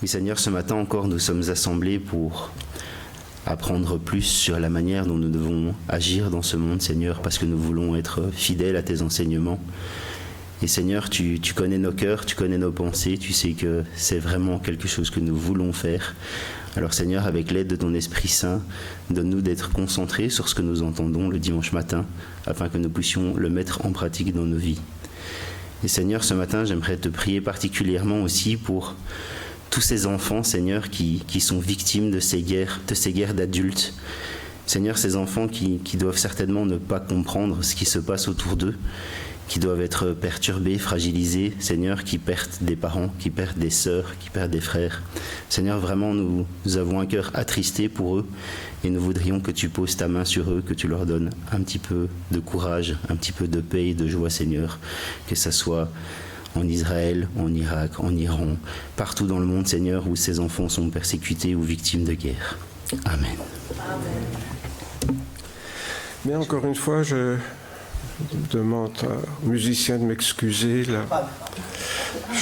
Oui Seigneur, ce matin encore, nous sommes assemblés pour apprendre plus sur la manière dont nous devons agir dans ce monde, Seigneur, parce que nous voulons être fidèles à tes enseignements. Et Seigneur, tu connais nos cœurs, tu connais nos pensées, tu sais que c'est vraiment quelque chose que nous voulons faire. Alors Seigneur, avec l'aide de ton Esprit Saint, donne-nous d'être concentrés sur ce que nous entendons le dimanche matin, afin que nous puissions le mettre en pratique dans nos vies. Et Seigneur, ce matin, j'aimerais te prier particulièrement aussi pour tous ces enfants, Seigneur, qui sont victimes de ces guerres d'adultes. Seigneur, ces enfants qui doivent certainement ne pas comprendre ce qui se passe autour d'eux, qui doivent être perturbés, fragilisés, Seigneur, qui perdent des parents, qui perdent des sœurs, qui perdent des frères. Seigneur, vraiment, nous avons un cœur attristé pour eux et nous voudrions que tu poses ta main sur eux, que tu leur donnes un petit peu de courage, un petit peu de paix et de joie, Seigneur, que ça soit en Israël, en Irak, en Iran, partout dans le monde, Seigneur, où ces enfants sont persécutés ou victimes de guerre. Amen. Amen. Mais encore une fois, je demande aux musiciens de m'excuser. Là,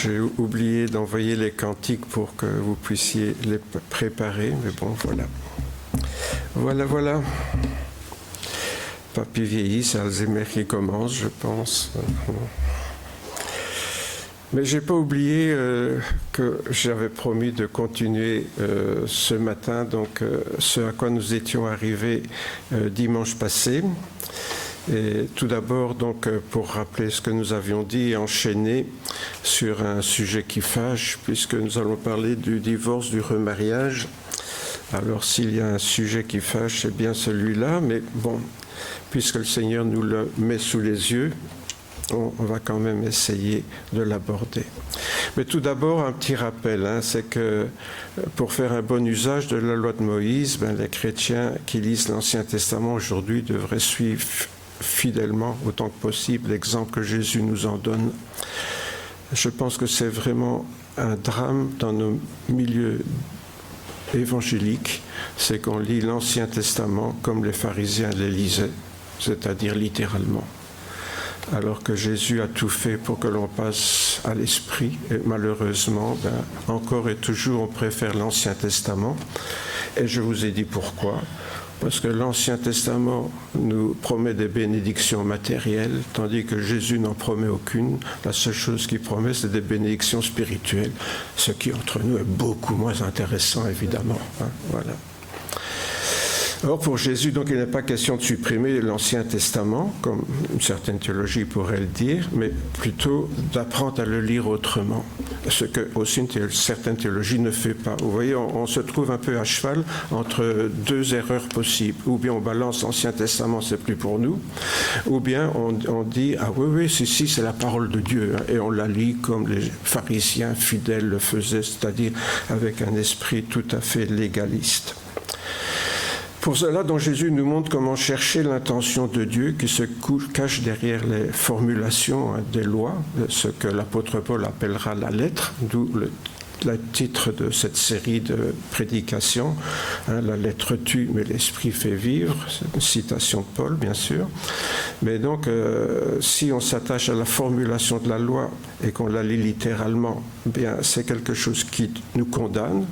j'ai oublié d'envoyer les cantiques pour que vous puissiez les préparer. Mais bon, voilà. Voilà. Papy vieillit, c'est Alzheimer qui commence, je pense. Mais je n'ai pas oublié que j'avais promis de continuer ce matin, donc ce à quoi nous étions arrivés dimanche passé. Et tout d'abord, donc, pour rappeler ce que nous avions dit et enchaîner sur un sujet qui fâche, puisque nous allons parler du divorce, du remariage. Alors, s'il y a un sujet qui fâche, c'est bien celui-là, mais bon, puisque le Seigneur nous le met sous les yeux, on va quand même essayer de l'aborder. Mais tout d'abord, un petit rappel, c'est que pour faire un bon usage de la loi de Moïse, les chrétiens qui lisent l'Ancien Testament aujourd'hui devraient suivre fidèlement, autant que possible, l'exemple que Jésus nous en donne. Je pense que c'est vraiment un drame dans nos milieux évangéliques, c'est qu'on lit l'Ancien Testament comme les pharisiens les lisaient, c'est-à-dire littéralement. Alors que Jésus a tout fait pour que l'on passe à l'esprit. Et malheureusement, encore et toujours, on préfère l'Ancien Testament. Et je vous ai dit pourquoi. Parce que l'Ancien Testament nous promet des bénédictions matérielles, tandis que Jésus n'en promet aucune. La seule chose qu'il promet, c'est des bénédictions spirituelles, ce qui, entre nous, est beaucoup moins intéressant, évidemment. Voilà. Or, pour Jésus, donc, il n'est pas question de supprimer l'Ancien Testament, comme une certaine théologie pourrait le dire, mais plutôt d'apprendre à le lire autrement, ce que aussi une certaine théologie ne fait pas. Vous voyez, on se trouve un peu à cheval entre deux erreurs possibles. Ou bien on balance l'Ancien Testament, c'est plus pour nous, ou bien on dit, ah oui, si, c'est la parole de Dieu, et on la lit comme les pharisiens fidèles le faisaient, c'est-à-dire avec un esprit tout à fait légaliste. Pour cela, donc, Jésus nous montre comment chercher l'intention de Dieu qui se cache derrière les formulations des lois, ce que l'apôtre Paul appellera la lettre, d'où le titre de cette série de prédications, la lettre tue, mais l'esprit fait vivre, c'est une citation de Paul, bien sûr. Mais donc, si on s'attache à la formulation de la loi et qu'on la lit littéralement, bien, c'est quelque chose qui nous condamne.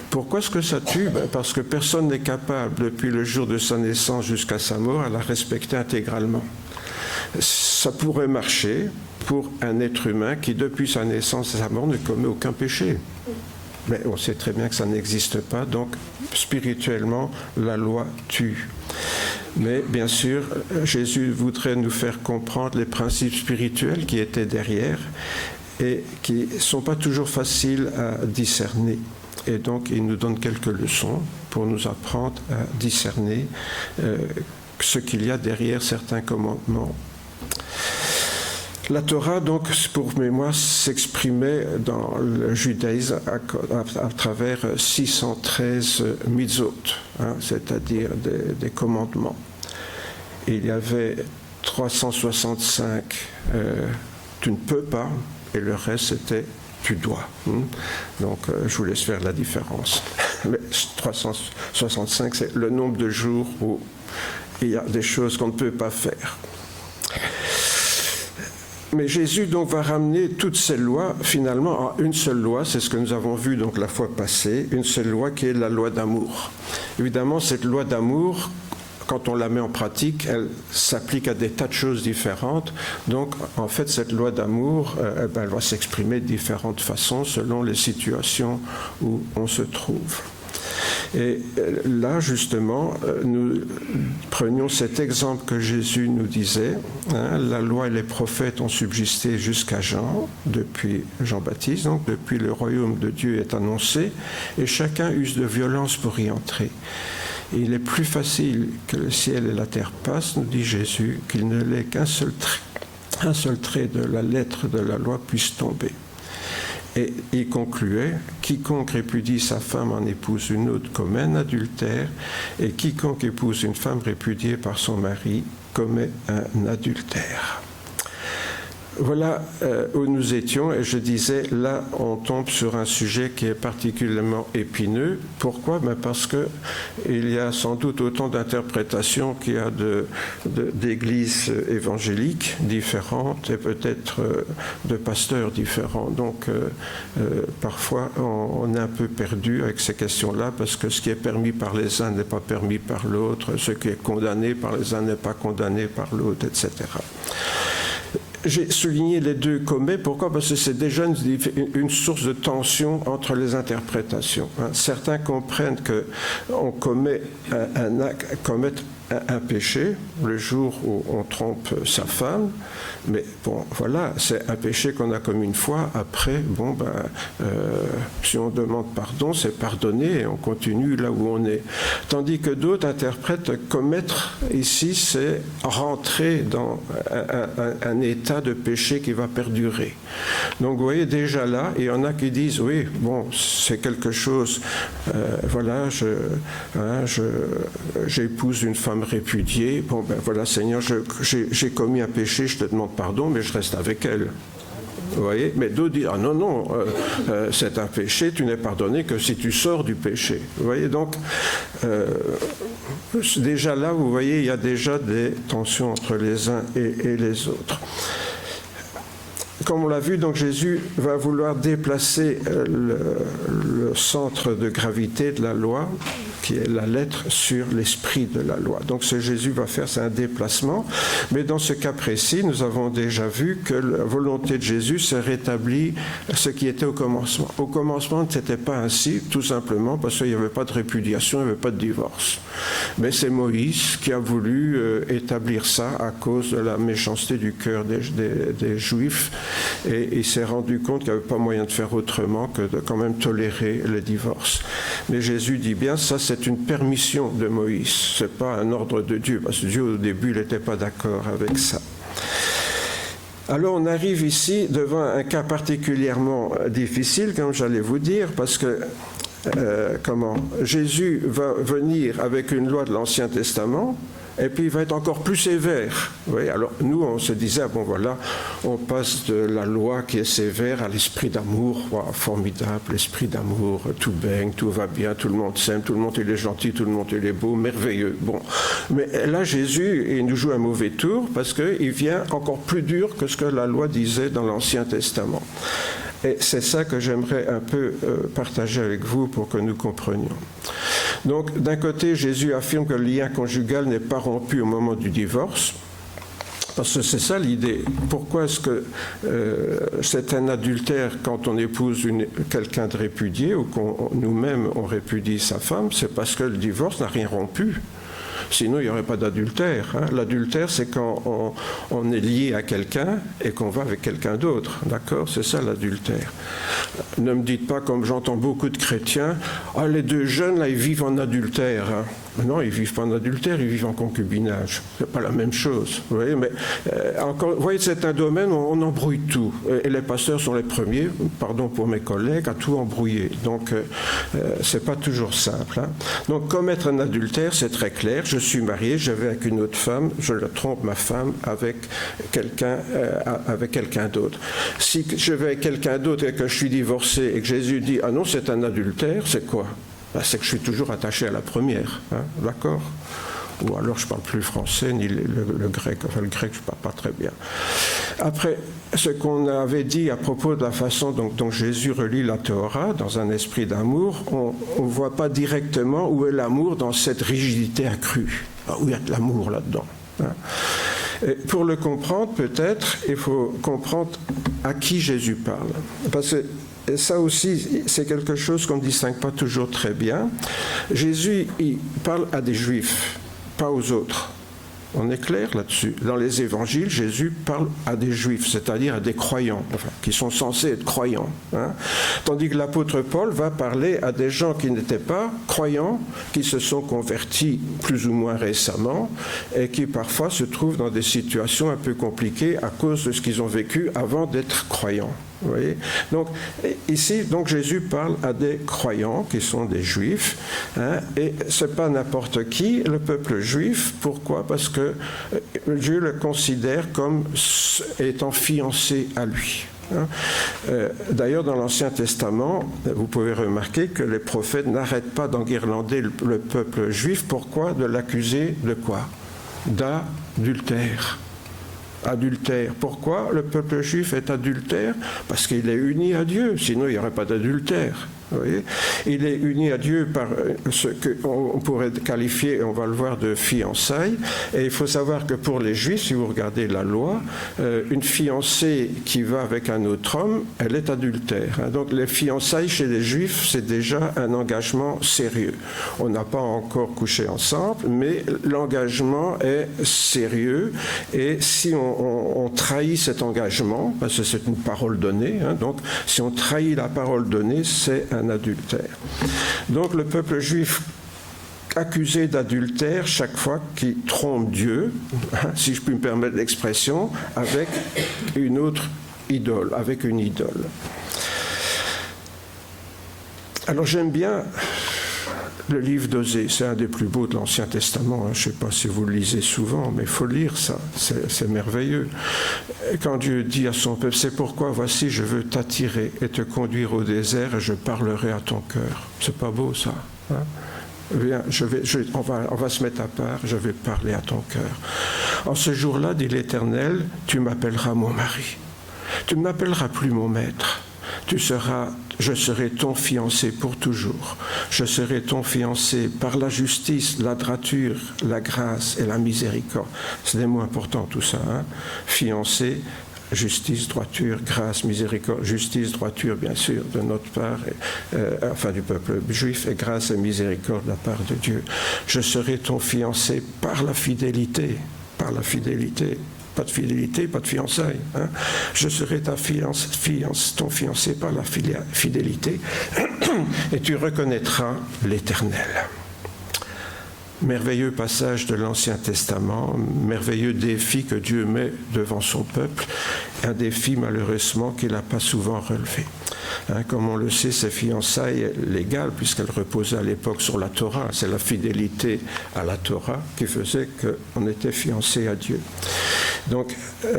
Pourquoi est-ce que ça tue ? Parce que personne n'est capable, depuis le jour de sa naissance jusqu'à sa mort, à la respecter intégralement. Ça pourrait marcher pour un être humain qui, depuis sa naissance à sa mort, ne commet aucun péché. Mais on sait très bien que ça n'existe pas, donc spirituellement, la loi tue. Mais bien sûr, Jésus voudrait nous faire comprendre les principes spirituels qui étaient derrière et qui ne sont pas toujours faciles à discerner. Et donc, il nous donne quelques leçons pour nous apprendre à discerner ce qu'il y a derrière certains commandements. La Torah, donc, pour mémoire, s'exprimait dans le judaïsme à travers 613 mitzvot, c'est-à-dire des commandements. Il y avait 365 tu ne peux pas, et le reste c'était tu dois. Donc je vous laisse faire la différence. Mais 365, c'est le nombre de jours où il y a des choses qu'on ne peut pas faire. Mais Jésus donc va ramener toutes ces lois finalement à une seule loi, c'est ce que nous avons vu donc la fois passée, une seule loi qui est la loi d'amour. Évidemment, cette loi d'amour, quand on la met en pratique, elle s'applique à des tas de choses différentes. Donc, en fait, cette loi d'amour, elle va s'exprimer de différentes façons selon les situations où on se trouve. Et là, justement, nous prenions cet exemple que Jésus nous disait. La loi et les prophètes ont subsisté jusqu'à Jean, depuis Jean-Baptiste, donc depuis le royaume de Dieu est annoncé, et chacun use de violence pour y entrer. Et il est plus facile que le ciel et la terre passent, nous dit Jésus, qu'il ne l'ait qu'un seul trait de la lettre de la loi puisse tomber. Et il concluait, quiconque répudie sa femme en épouse une autre commet un adultère, et quiconque épouse une femme répudiée par son mari commet un adultère. Voilà où nous étions, et je disais, là on tombe sur un sujet qui est particulièrement épineux. Pourquoi ? Parce qu'il y a sans doute autant d'interprétations qu'il y a d'églises évangéliques différentes et peut-être de pasteurs différents. Donc parfois on est un peu perdu avec ces questions-là, parce que ce qui est permis par les uns n'est pas permis par l'autre, ce qui est condamné par les uns n'est pas condamné par l'autre, etc. J'ai souligné les deux commets. Pourquoi ? Parce que c'est déjà une source de tension entre les interprétations. Certains comprennent qu'on commet un péché le jour où on trompe sa femme, mais bon, voilà, c'est un péché qu'on a commis une fois. Après, si on demande pardon, c'est pardonné et on continue là où on est. Tandis que d'autres interprètent commettre ici, c'est rentrer dans un état de péché qui va perdurer. Donc vous voyez déjà là, il y en a qui disent oui, bon, c'est quelque chose. J'épouse une femme répudiée. Bon, ben voilà, Seigneur, j'ai commis un péché, je te demande pardon, mais je reste avec elle. Vous voyez ? Mais d'autres disent, ah non, c'est un péché, tu n'es pardonné que si tu sors du péché. Vous voyez, donc, déjà là, vous voyez, il y a déjà des tensions entre les uns et les autres. Comme on l'a vu, donc Jésus va vouloir déplacer le centre de gravité de la loi, qui est la lettre, sur l'esprit de la loi. Donc ce que Jésus va faire, c'est un déplacement. Mais dans ce cas précis, nous avons déjà vu que la volonté de Jésus, c'est rétablir ce qui était au commencement. Au commencement, ce n'était pas ainsi, tout simplement parce qu'il n'y avait pas de répudiation, il n'y avait pas de divorce. Mais c'est Moïse qui a voulu établir ça à cause de la méchanceté du cœur des Juifs. Et il s'est rendu compte qu'il n'y avait pas moyen de faire autrement que de quand même tolérer le divorce. Mais Jésus dit bien, ça c'est une permission de Moïse, ce n'est pas un ordre de Dieu, parce que Dieu au début il n'était pas d'accord avec ça. Alors on arrive ici devant un cas particulièrement difficile, comme j'allais vous dire, parce que Jésus va venir avec une loi de l'Ancien Testament, et puis il va être encore plus sévère. Oui, alors nous, on se disait, bon voilà, on passe de la loi qui est sévère à l'esprit d'amour. Wow, formidable, l'esprit d'amour, tout baigne, tout va bien, tout le monde s'aime, tout le monde il est gentil, tout le monde il est beau, merveilleux. Bon, mais là, Jésus, il nous joue un mauvais tour parce qu'il vient encore plus dur que ce que la loi disait dans l'Ancien Testament. Et c'est ça que j'aimerais un peu partager avec vous pour que nous comprenions. Donc, d'un côté, Jésus affirme que le lien conjugal n'est pas rompu au moment du divorce, parce que c'est ça l'idée. Pourquoi est-ce que c'est un adultère quand on épouse quelqu'un de répudié ou qu'on nous-mêmes on répudie sa femme? C'est parce que le divorce n'a rien rompu. Sinon, il n'y aurait pas d'adultère. L'adultère, c'est quand on est lié à quelqu'un et qu'on va avec quelqu'un d'autre. D'accord ? C'est ça l'adultère. Ne me dites pas, comme j'entends beaucoup de chrétiens, ah, les deux jeunes, là, ils vivent en adultère. Non, ils ne vivent pas en adultère, ils vivent en concubinage. Ce n'est pas la même chose. Vous voyez, mais encore, vous voyez, c'est un domaine où on embrouille tout. Et les pasteurs sont les premiers, pardon pour mes collègues, à tout embrouiller. Donc, ce n'est pas toujours simple. Donc, commettre un adultère, c'est très clair. Je suis marié, je vais avec une autre femme, je la trompe ma femme avec quelqu'un d'autre. Si je vais avec quelqu'un d'autre et que je suis divorcé et que Jésus dit « Ah non, c'est un adultère », c'est quoi ? C'est que je suis toujours attaché à la première, d'accord ? Ou alors je ne parle plus français, ni le grec. Enfin, le grec, je ne parle pas très bien. Après, ce qu'on avait dit à propos de la façon dont Jésus relit la Torah, dans un esprit d'amour, on ne voit pas directement où est l'amour dans cette rigidité accrue. Où il y a de l'amour là-dedans. Et pour le comprendre, peut-être, il faut comprendre à qui Jésus parle. Parce que ça aussi, c'est quelque chose qu'on ne distingue pas toujours très bien. Jésus, il parle à des Juifs, pas aux autres. On est clair là-dessus. Dans les évangiles, Jésus parle à des Juifs, c'est-à-dire à des croyants, enfin, qui sont censés être croyants. Tandis que l'apôtre Paul va parler à des gens qui n'étaient pas croyants, qui se sont convertis plus ou moins récemment et qui parfois se trouvent dans des situations un peu compliquées à cause de ce qu'ils ont vécu avant d'être croyants. Vous voyez ? Donc, ici, Jésus parle à des croyants qui sont des Juifs, et ce n'est pas n'importe qui, le peuple juif. Pourquoi ? Parce que Dieu le considère comme étant fiancé à lui. D'ailleurs, dans l'Ancien Testament, vous pouvez remarquer que les prophètes n'arrêtent pas d'enguirlander le peuple juif. Pourquoi ? De l'accuser de quoi ? D'adultère. Adultère. Pourquoi le peuple juif est adultère ? Parce qu'il est uni à Dieu, sinon il n'y aurait pas d'adultère. Vous voyez ? Il est uni à Dieu par ce qu'on pourrait qualifier, on va le voir, de fiançailles. Et il faut savoir que pour les Juifs, si vous regardez la loi, une fiancée qui va avec un autre homme, elle est adultère. Donc les fiançailles chez les Juifs, c'est déjà un engagement sérieux. On n'a pas encore couché ensemble, mais l'engagement est sérieux. Et si on trahit cet engagement, parce que c'est une parole donnée, donc si on trahit la parole donnée, c'est un adultère. Donc le peuple juif accusé d'adultère chaque fois qu'il trompe Dieu, si je puis me permettre l'expression, avec une autre idole, avec une idole. Alors j'aime bien le livre d'Osée, c'est un des plus beaux de l'Ancien Testament. Je ne sais pas si vous le lisez souvent, mais il faut lire ça, c'est merveilleux. Quand Dieu dit à son peuple, c'est pourquoi, voici, je veux t'attirer et te conduire au désert et je parlerai à ton cœur. C'est pas beau ça, Viens, on va se mettre à part, je vais parler à ton cœur. En ce jour-là, dit l'Éternel, tu m'appelleras mon mari. Tu ne m'appelleras plus mon maître. Je serai ton fiancé pour toujours. Je serai ton fiancé par la justice, la droiture, la grâce et la miséricorde. C'est des mots importants tout ça. Fiancé, justice, droiture, grâce, miséricorde. Justice, droiture, bien sûr, de notre part, enfin du peuple juif, et grâce et miséricorde de la part de Dieu. Je serai ton fiancé par la fidélité. Par la fidélité. Pas de fidélité, pas de fiançailles. Je serai ton fiancé par la fidélité et tu reconnaîtras l'Éternel. Merveilleux passage de l'Ancien Testament, merveilleux défi que Dieu met devant son peuple, un défi malheureusement qu'il n'a pas souvent relevé. Comme on le sait, ces fiançailles légales, puisqu'elles reposaient à l'époque sur la Torah, c'est la fidélité à la Torah qui faisait qu'on était fiancé à Dieu. Donc,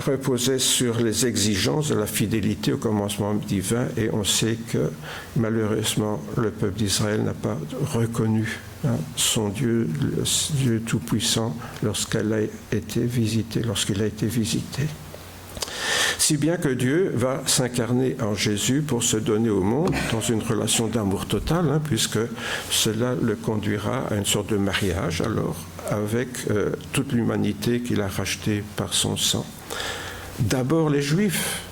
reposait sur les exigences de la fidélité au commencement divin, et on sait que malheureusement le peuple d'Israël n'a pas reconnu son Dieu, le Dieu tout-puissant, lorsqu'il a été visité. Si bien que Dieu va s'incarner en Jésus pour se donner au monde dans une relation d'amour total, puisque cela le conduira à une sorte de mariage, alors, avec toute l'humanité qu'il a rachetée par son sang. D'abord les Juifs.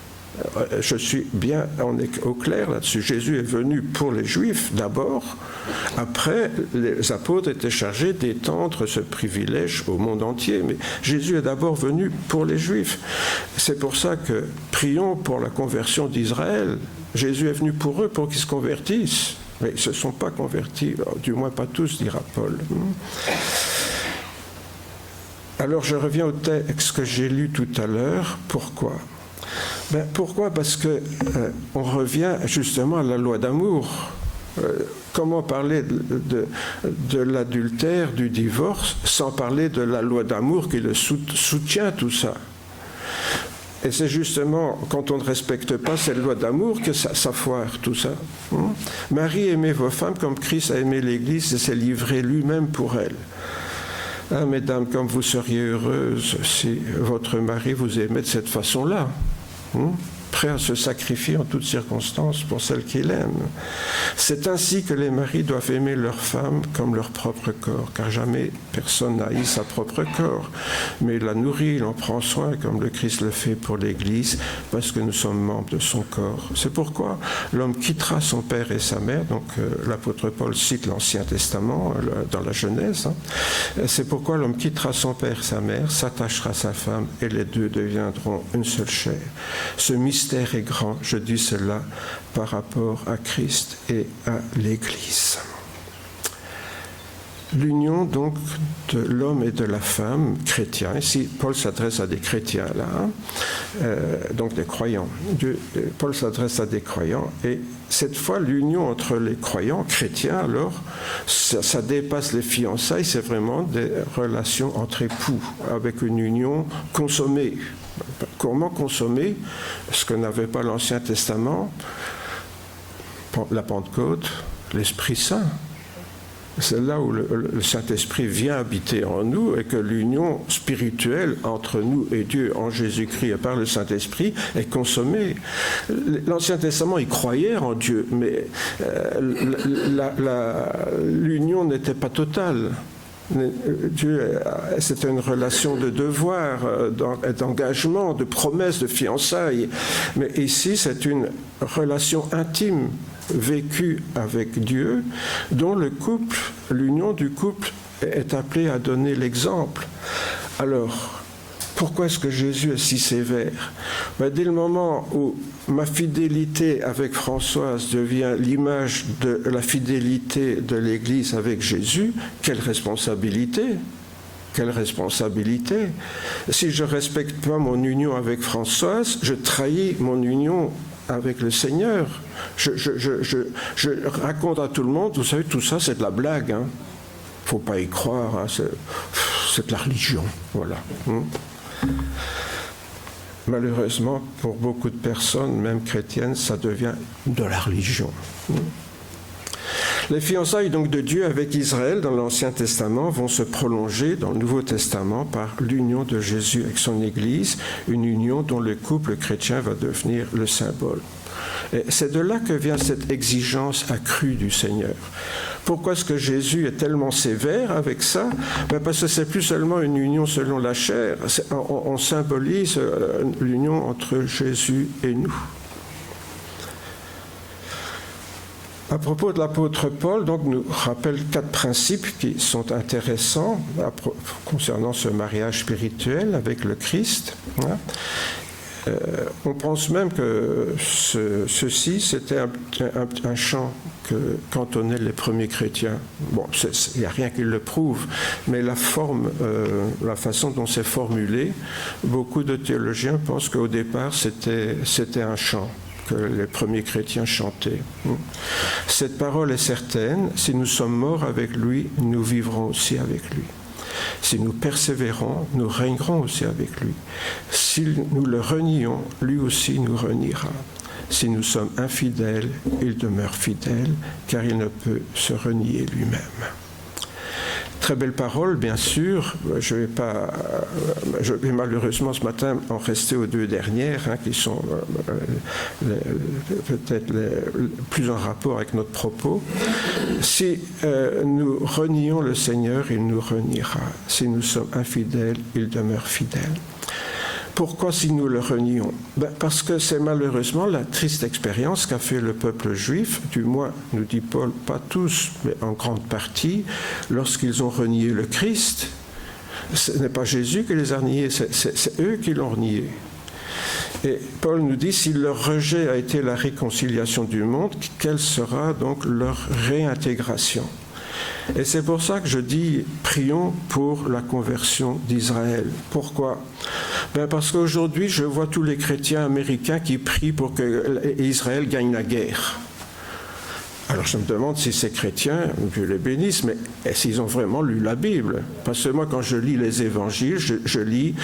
On est au clair là-dessus. Jésus est venu pour les Juifs d'abord. Après, les apôtres étaient chargés d'étendre ce privilège au monde entier. Mais Jésus est d'abord venu pour les Juifs. C'est pour ça que prions pour la conversion d'Israël. Jésus est venu pour eux, pour qu'ils se convertissent. Mais ils ne se sont pas convertis, du moins pas tous, dira Paul. Alors je reviens au texte que j'ai lu tout à l'heure. Pourquoi ? Pourquoi ? Parce qu'on revient justement à la loi d'amour. Comment parler de l'adultère, du divorce, sans parler de la loi d'amour qui le soutient tout ça ? Et c'est justement quand on ne respecte pas cette loi d'amour que ça foire tout ça. Marie, aimez vos femmes comme Christ a aimé l'Église et s'est livré lui-même pour elle. Ah, mesdames, comme vous seriez heureuses si votre mari vous aimait de cette façon-là, prêt à se sacrifier en toutes circonstances pour celle qu'il aime. C'est ainsi que les maris doivent aimer leur femme comme leur propre corps, car jamais personne n'a haï sa propre corps, mais il la nourrit, il en prend soin, comme le Christ le fait pour l'Église, parce que nous sommes membres de son corps. C'est pourquoi l'homme quittera son père et sa mère, donc l'apôtre Paul cite l'Ancien Testament dans la Genèse, c'est pourquoi l'homme quittera son père et sa mère, s'attachera à sa femme, et les deux deviendront une seule chair. Ce mystère est grand, je dis cela par rapport à Christ et à l'Église. L'union donc de l'homme et de la femme chrétiens, ici Paul s'adresse à des chrétiens là, donc des croyants. Paul s'adresse à des croyants et cette fois l'union entre les croyants chrétiens alors, ça dépasse les fiançailles, c'est vraiment des relations entre époux avec une union consommée. Comment consommer ce que n'avait pas l'Ancien Testament, la Pentecôte, l'Esprit Saint. C'est là où le Saint-Esprit vient habiter en nous et que l'union spirituelle entre nous et Dieu en Jésus-Christ et par le Saint-Esprit est consommée. L'Ancien Testament, il croyait en Dieu, mais l'union n'était pas totale. Dieu, c'était une relation de devoir, d'engagement, de promesse, de fiançailles. Mais ici, c'est une relation intime vécue avec Dieu, dont le couple, l'union du couple est appelée à donner l'exemple. Alors, pourquoi est-ce que Jésus est si sévère ? Dès le moment où ma fidélité avec Françoise devient l'image de la fidélité de l'Église avec Jésus, quelle responsabilité ? Quelle responsabilité ? Si je ne respecte pas mon union avec Françoise, je trahis mon union avec le Seigneur. Je raconte à tout le monde, vous savez, tout ça c'est de la blague. Hein. Faut pas y croire, hein. C'est de la religion. Voilà. Malheureusement, pour beaucoup de personnes, même chrétiennes, ça devient de la religion. Les fiançailles donc de Dieu avec Israël dans l'Ancien Testament vont se prolonger dans le Nouveau Testament par l'union de Jésus avec son Église, une union dont le couple chrétien va devenir le symbole. Et c'est de là que vient cette exigence accrue du Seigneur. Pourquoi est-ce que Jésus est tellement sévère avec ça ? Parce que c'est plus seulement une union selon la chair, on symbolise l'union entre Jésus et nous. À propos de l'apôtre Paul, donc, nous rappelle 4 principes qui sont intéressants concernant ce mariage spirituel avec le Christ. On pense même que ceci, c'était un chant que cantonnaient les premiers chrétiens. Bon, il n'y a rien qui le prouve, mais la forme, la façon dont c'est formulé, beaucoup de théologiens pensent qu'au départ, c'était un chant que les premiers chrétiens chantaient. Cette parole est certaine, si nous sommes morts avec lui, nous vivrons aussi avec lui. Si nous persévérons, nous régnerons aussi avec lui. Si nous le renions, lui aussi nous reniera. Si nous sommes infidèles, il demeure fidèle, car il ne peut se renier lui-même. Très belle parole, bien sûr. Je vais malheureusement ce matin en rester aux 2 dernières, qui sont peut-être plus en rapport avec notre propos. Si nous renions le Seigneur, il nous reniera. Si nous sommes infidèles, il demeure fidèle. Pourquoi si nous le renions ? Parce que c'est malheureusement la triste expérience qu'a fait le peuple juif, du moins, nous dit Paul, pas tous, mais en grande partie, lorsqu'ils ont renié le Christ. Ce n'est pas Jésus qui les a reniés, c'est eux qui l'ont renié. Et Paul nous dit, si leur rejet a été la réconciliation du monde, quelle sera donc leur réintégration ? Et c'est pour ça que je dis, prions pour la conversion d'Israël. Pourquoi ? Parce qu'aujourd'hui, je vois tous les chrétiens américains qui prient pour qu'Israël gagne la guerre. Alors je me demande si ces chrétiens, Dieu les bénisse, mais est-ce qu'ils ont vraiment lu la Bible ? Parce que moi, quand je lis les évangiles, je lis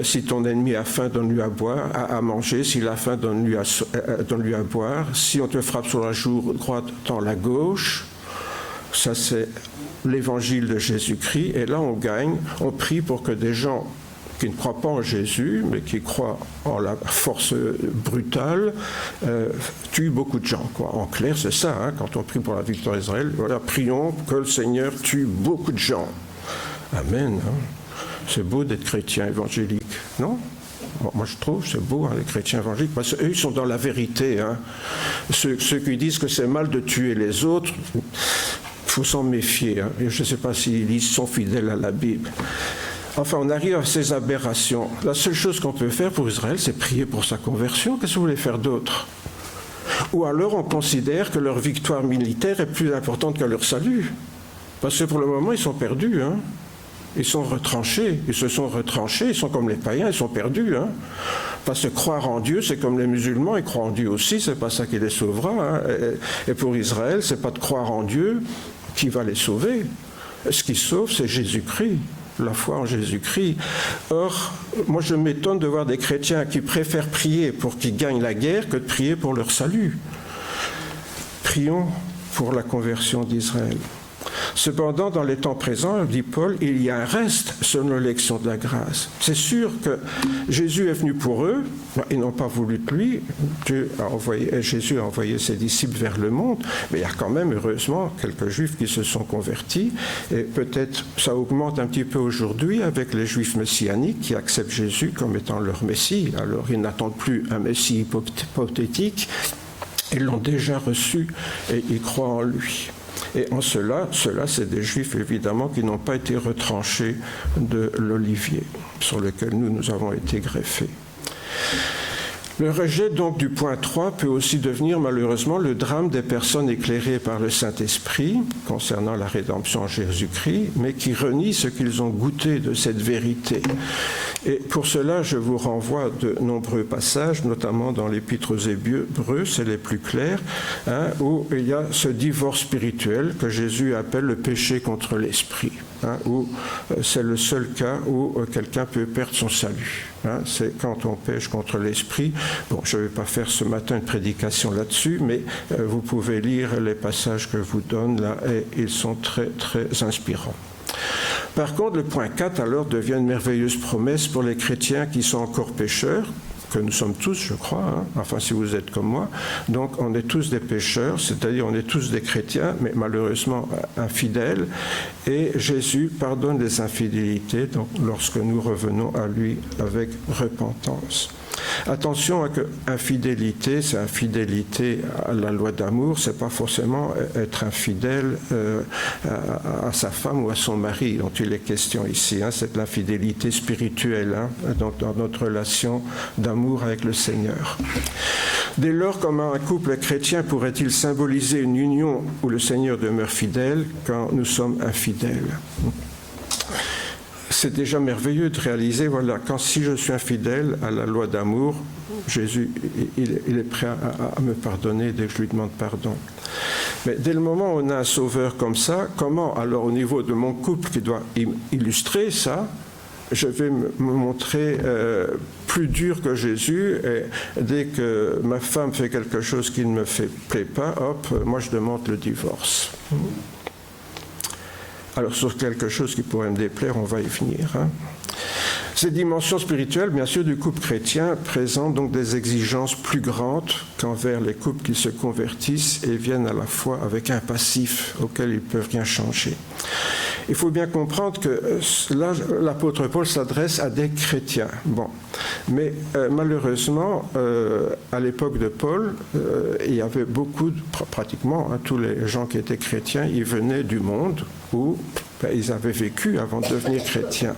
si ton ennemi a faim, donne-lui à boire, à manger, s'il a faim, donne-lui à boire, si on te frappe sur la joue droite, tends la gauche. Ça, c'est l'évangile de Jésus-Christ. Et là, on prie pour que des gens qui ne croient pas en Jésus, mais qui croient en la force brutale, tuent beaucoup de gens, quoi. En clair, c'est ça, hein, quand on prie pour la victoire d'Israël. Voilà, prions que le Seigneur tue beaucoup de gens. Amen. Hein. C'est beau d'être chrétien évangélique, non ? Bon, moi, je trouve c'est beau, hein, les chrétiens évangéliques, parce qu'eux, ils sont dans la vérité. Hein. Ceux qui disent que c'est mal de tuer les autres, il faut s'en méfier. Hein. Et je ne sais pas s'ils sont fidèles à la Bible. Enfin, on arrive à ces aberrations. La seule chose qu'on peut faire pour Israël, c'est prier pour sa conversion. Qu'est-ce que vous voulez faire d'autre ? Ou alors, on considère que leur victoire militaire est plus importante que leur salut. Parce que pour le moment, ils sont perdus. Hein. Ils sont retranchés. Ils se sont retranchés. Ils sont comme les païens. Ils sont perdus. Hein. Parce que croire en Dieu, c'est comme les musulmans. Ils croient en Dieu aussi. C'est pas ça qui les sauvera. Hein. Et pour Israël, c'est pas de croire en Dieu qui va les sauver. Ce qui sauve, c'est Jésus-Christ. La foi en Jésus-Christ. Or, moi je m'étonne de voir des chrétiens qui préfèrent prier pour qu'ils gagnent la guerre que de prier pour leur salut. Prions pour la conversion d'Israël. Cependant, dans les temps présents, dit Paul, il y a un reste selon l'élection de la grâce. C'est sûr que Jésus est venu pour eux, ils n'ont pas voulu de lui, Jésus a envoyé ses disciples vers le monde, mais il y a quand même, heureusement, quelques juifs qui se sont convertis, et peut-être ça augmente un petit peu aujourd'hui avec les juifs messianiques qui acceptent Jésus comme étant leur Messie. Alors ils n'attendent plus un Messie hypothétique, ils l'ont déjà reçu et ils croient en lui. Et en cela, c'est des Juifs, évidemment, qui n'ont pas été retranchés de l'olivier sur lequel nous avons été greffés. Le rejet, donc, du point 3 peut aussi devenir, malheureusement, le drame des personnes éclairées par le Saint-Esprit concernant la rédemption en Jésus-Christ, mais qui renient ce qu'ils ont goûté de cette vérité. Et pour cela, je vous renvoie de nombreux passages, notamment dans l'Épître aux Hébreux, c'est les plus clairs, hein, où il y a ce divorce spirituel que Jésus appelle le péché contre l'esprit, hein, où c'est le seul cas où quelqu'un peut perdre son salut. Hein, c'est quand on pêche contre l'esprit. Bon, je ne vais pas faire ce matin une prédication là-dessus, mais vous pouvez lire les passages que je vous donne là, et ils sont très, très inspirants. Par contre, le point 4, alors, devient une merveilleuse promesse pour les chrétiens qui sont encore pécheurs, que nous sommes tous, je crois, hein, enfin si vous êtes comme moi. Donc on est tous des pécheurs, c'est-à-dire on est tous des chrétiens, mais malheureusement infidèles, et Jésus pardonne les infidélités donc, lorsque nous revenons à lui avec repentance. Attention à que infidélité, c'est infidélité à la loi d'amour, c'est pas forcément être infidèle à sa femme ou à son mari dont il est question ici, hein, c'est l'infidélité spirituelle, hein, donc dans notre relation d'amour avec le Seigneur. Dès lors, comment un couple chrétien pourrait-il symboliser une union où le Seigneur demeure fidèle quand nous sommes infidèles ? C'est déjà merveilleux de réaliser, voilà, quand si je suis infidèle à la loi d'amour, Jésus, il est prêt à me pardonner dès que je lui demande pardon. Mais dès le moment où on a un sauveur comme ça, comment alors au niveau de mon couple qui doit illustrer ça, je vais me montrer plus dur que Jésus, et dès que ma femme fait quelque chose qui ne me plaît pas, hop, moi je demande le divorce. Alors sur quelque chose qui pourrait me déplaire, on va y venir. Hein. Ces dimensions spirituelles, bien sûr, du couple chrétien présentent donc des exigences plus grandes qu'envers les couples qui se convertissent et viennent à la fois avec un passif auquel ils ne peuvent rien changer. Il faut bien comprendre que là, l'apôtre Paul s'adresse à des chrétiens. Bon. Mais malheureusement, à l'époque de Paul, il y avait beaucoup, pratiquement, hein, tous les gens qui étaient chrétiens, ils venaient du monde où ils avaient vécu avant de devenir chrétiens.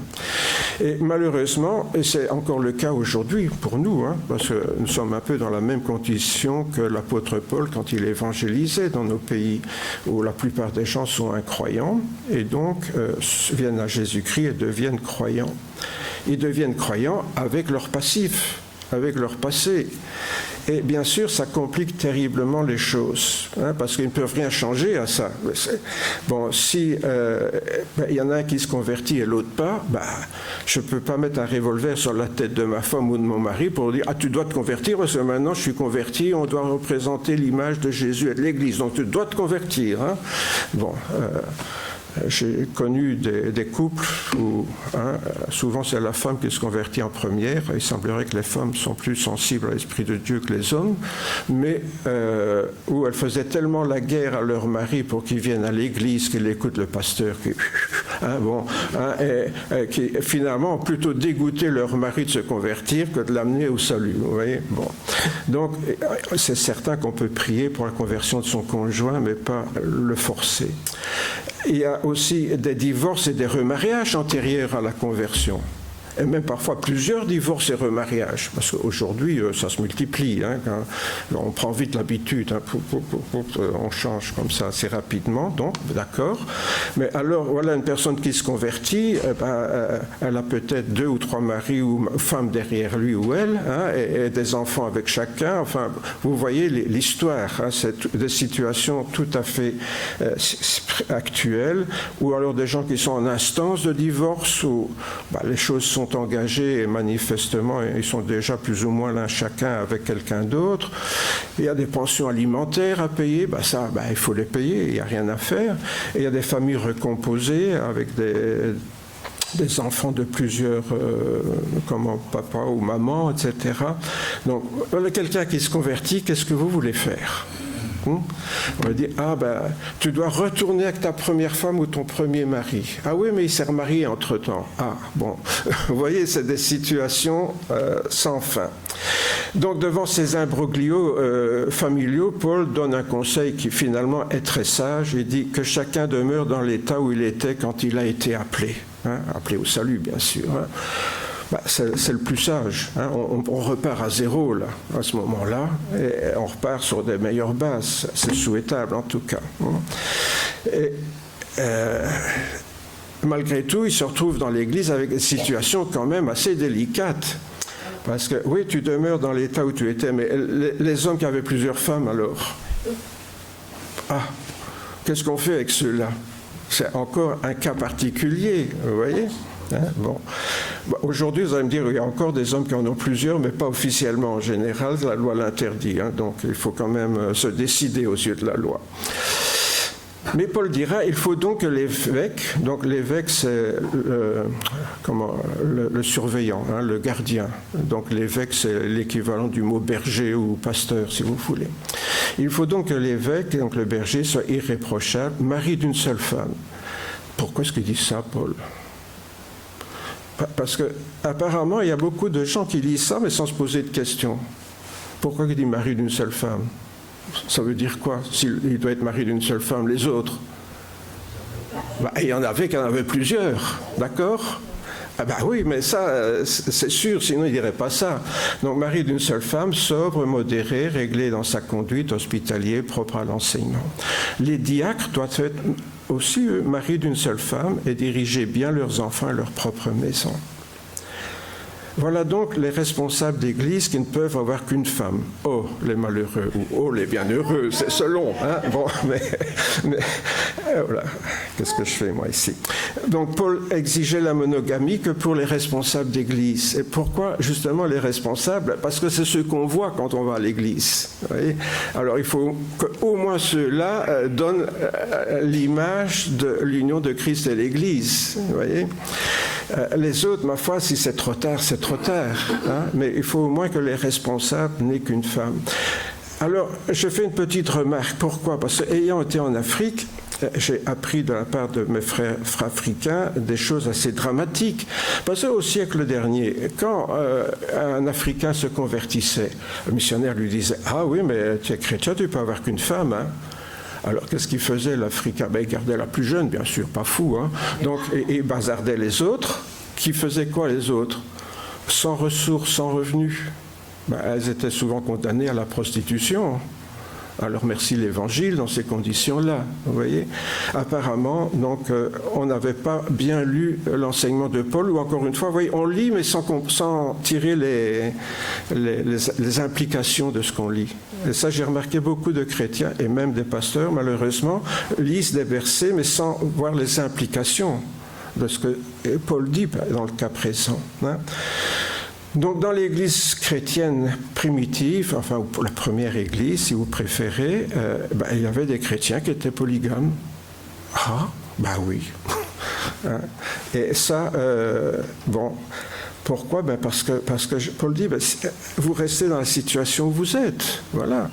Et malheureusement, et c'est encore le cas aujourd'hui pour nous, hein, parce que nous sommes un peu dans la même condition que l'apôtre Paul quand il évangélisait dans nos pays où la plupart des gens sont incroyants et donc viennent à Jésus-Christ et deviennent croyants. Ils deviennent croyants avec leur passif, avec leur passé. Et bien sûr, ça complique terriblement les choses, hein, parce qu'ils ne peuvent rien changer à ça. Bon, si il y en a un qui se convertit et l'autre pas, je ne peux pas mettre un revolver sur la tête de ma femme ou de mon mari pour dire « Ah, tu dois te convertir, parce que maintenant je suis converti, on doit représenter l'image de Jésus et de l'Église, donc tu dois te convertir. Hein. » Bon, j'ai connu des couples où souvent c'est la femme qui se convertit en première. Il semblerait que les femmes sont plus sensibles à l'Esprit de Dieu que les hommes, mais où elles faisaient tellement la guerre à leur mari pour qu'ils viennent à l'église, qu'ils écoutent le pasteur, qui finalement ont plutôt dégoûté leur mari de se convertir que de l'amener au salut. Vous voyez, bon. Donc c'est certain qu'on peut prier pour la conversion de son conjoint, mais pas le forcer. Il y a aussi des divorces et des remariages antérieurs à la conversion. Et même parfois plusieurs divorces et remariages, parce qu'aujourd'hui, ça se multiplie. Hein, on prend vite l'habitude, hein, on change comme ça assez rapidement, donc d'accord. Mais alors, voilà une personne qui se convertit, elle a peut-être 2 ou 3 maris ou femmes derrière lui ou elle, hein, et des enfants avec chacun. Enfin, vous voyez l'histoire, hein, c'est des situations tout à fait actuelles, ou alors des gens qui sont en instance de divorce, où les choses sont engagés et manifestement ils sont déjà plus ou moins l'un chacun avec quelqu'un d'autre. Il y a des pensions alimentaires à payer, il faut les payer, il n'y a rien à faire. Et il y a des familles recomposées avec des enfants de plusieurs, papa ou maman, etc. Donc, voilà quelqu'un qui se convertit, qu'est-ce que vous voulez faire ? On va dire, tu dois retourner avec ta première femme ou ton premier mari. Ah oui, mais il s'est remarié entre-temps. Ah, bon. Vous voyez, c'est des situations sans fin. Donc, devant ces imbroglios familiaux, Paul donne un conseil qui finalement est très sage. Il dit que chacun demeure dans l'état où il était quand il a été appelé. Hein, appelé au salut, bien sûr. Hein. C'est le plus sage. Hein. On repart à zéro, là, à ce moment-là, et on repart sur des meilleures bases. C'est souhaitable, en tout cas. Et, malgré tout, il se retrouve dans l'Église avec des situations quand même assez délicates. Parce que, oui, tu demeures dans l'état où tu étais, mais les hommes qui avaient plusieurs femmes, alors qu'est-ce qu'on fait avec ceux-là ? C'est encore un cas particulier, vous voyez ? Hein, bon. Aujourd'hui, vous allez me dire, il y a encore des hommes qui en ont plusieurs, mais pas officiellement. En général, la loi l'interdit. Hein, donc, il faut quand même se décider aux yeux de la loi. Mais Paul dira, il faut donc que l'évêque, donc l'évêque c'est le surveillant, hein, le gardien. Donc l'évêque c'est l'équivalent du mot berger ou pasteur, si vous voulez. Il faut donc que l'évêque, donc le berger, soit irréprochable, mari d'une seule femme. Pourquoi est-ce qu'il dit ça, Paul ? Parce qu'apparemment, il y a beaucoup de gens qui disent ça, mais sans se poser de questions. Pourquoi il dit mari d'une seule femme ? Ça veut dire quoi, s'il doit être mari d'une seule femme, les autres ? Il y en avait qui en avaient plusieurs, d'accord ? Oui, mais ça, c'est sûr, sinon il ne dirait pas ça. Donc, mari d'une seule femme, sobre, modéré, réglé dans sa conduite, hospitalier, propre à l'enseignement. Les diacres doivent être aussi mari d'une seule femme et diriger bien leurs enfants et leur propre maison. Voilà donc les responsables d'église qui ne peuvent avoir qu'une femme. Oh, les malheureux, ou oh, les bienheureux, c'est selon. Hein? Bon, mais voilà, qu'est-ce que je fais moi ici? Donc Paul exigeait la monogamie que pour les responsables d'église. Et pourquoi justement les responsables? Parce que c'est ceux qu'on voit quand on va à l'église. Vous voyez? Alors il faut qu'au moins ceux-là donnent l'image de l'union de Christ et l'église. Vous voyez? Les autres, ma foi, si c'est trop tard, c'est trop tard. Hein? Mais il faut au moins que les responsables n'aient qu'une femme. Alors, je fais une petite remarque. Pourquoi? Parce qu'ayant été en Afrique, j'ai appris de la part de mes frères africains des choses assez dramatiques. Parce qu'au siècle dernier, quand un Africain se convertissait, le missionnaire lui disait « Ah oui, mais tu es chrétien, tu ne peux avoir qu'une femme. Hein? » Alors, qu'est-ce qu'il faisait, l'Africain? Il gardait la plus jeune, bien sûr, pas fou. Hein? Donc, il bazardait les autres. Qui faisaient quoi, les autres? Sans ressources, sans revenus. Elles étaient souvent condamnées à la prostitution. Alors merci l'Évangile dans ces conditions-là, vous voyez. Apparemment, donc, on n'avait pas bien lu l'enseignement de Paul, ou encore une fois, vous voyez, on lit mais sans tirer les implications de ce qu'on lit. Et ça, j'ai remarqué beaucoup de chrétiens, et même des pasteurs, malheureusement, lisent des versets mais sans voir les implications de ce que Paul dit dans le cas présent. Hein. Donc dans l'église chrétienne primitive, enfin ou la première église si vous préférez, il y avait des chrétiens qui étaient polygames. Ah, oui. Hein. Et ça, pourquoi ? Parce que Paul dit, vous restez dans la situation où vous êtes. Voilà.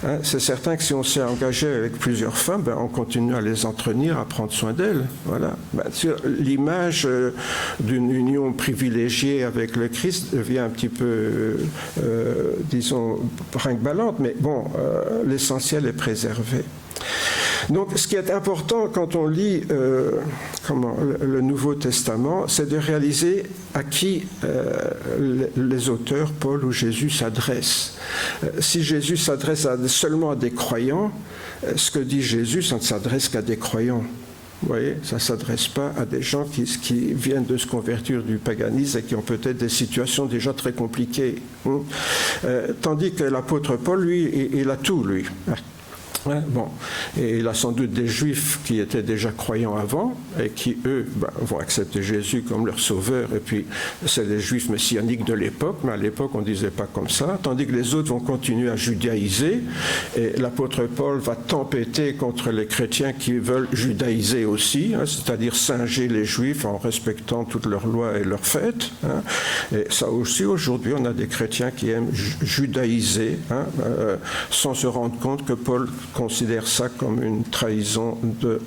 Hein, c'est certain que si on s'est engagé avec plusieurs femmes, on continue à les entretenir, à prendre soin d'elles. Voilà. L'image d'une union privilégiée avec le Christ devient un petit peu, disons, brinque-ballante, mais l'essentiel est préservé. Donc, ce qui est important quand on lit le Nouveau Testament, c'est de réaliser à qui les auteurs, Paul ou Jésus, s'adressent. Si Jésus s'adresse seulement à des croyants, ce que dit Jésus, ça ne s'adresse qu'à des croyants. Vous voyez, ça ne s'adresse pas à des gens qui viennent de se convertir du paganisme et qui ont peut-être des situations déjà très compliquées. Tandis que l'apôtre Paul, lui, il a tout, lui. Et il a sans doute des juifs qui étaient déjà croyants avant et qui, eux, vont accepter Jésus comme leur sauveur. Et puis, c'est les juifs messianiques de l'époque, mais à l'époque, on ne disait pas comme ça. Tandis que les autres vont continuer à judaïser. Et l'apôtre Paul va tempêter contre les chrétiens qui veulent judaïser aussi, c'est-à-dire singer les juifs en respectant toutes leurs lois et leurs fêtes. Et ça aussi, aujourd'hui, on a des chrétiens qui aiment judaïser sans se rendre compte que Paul considère ça comme une trahison de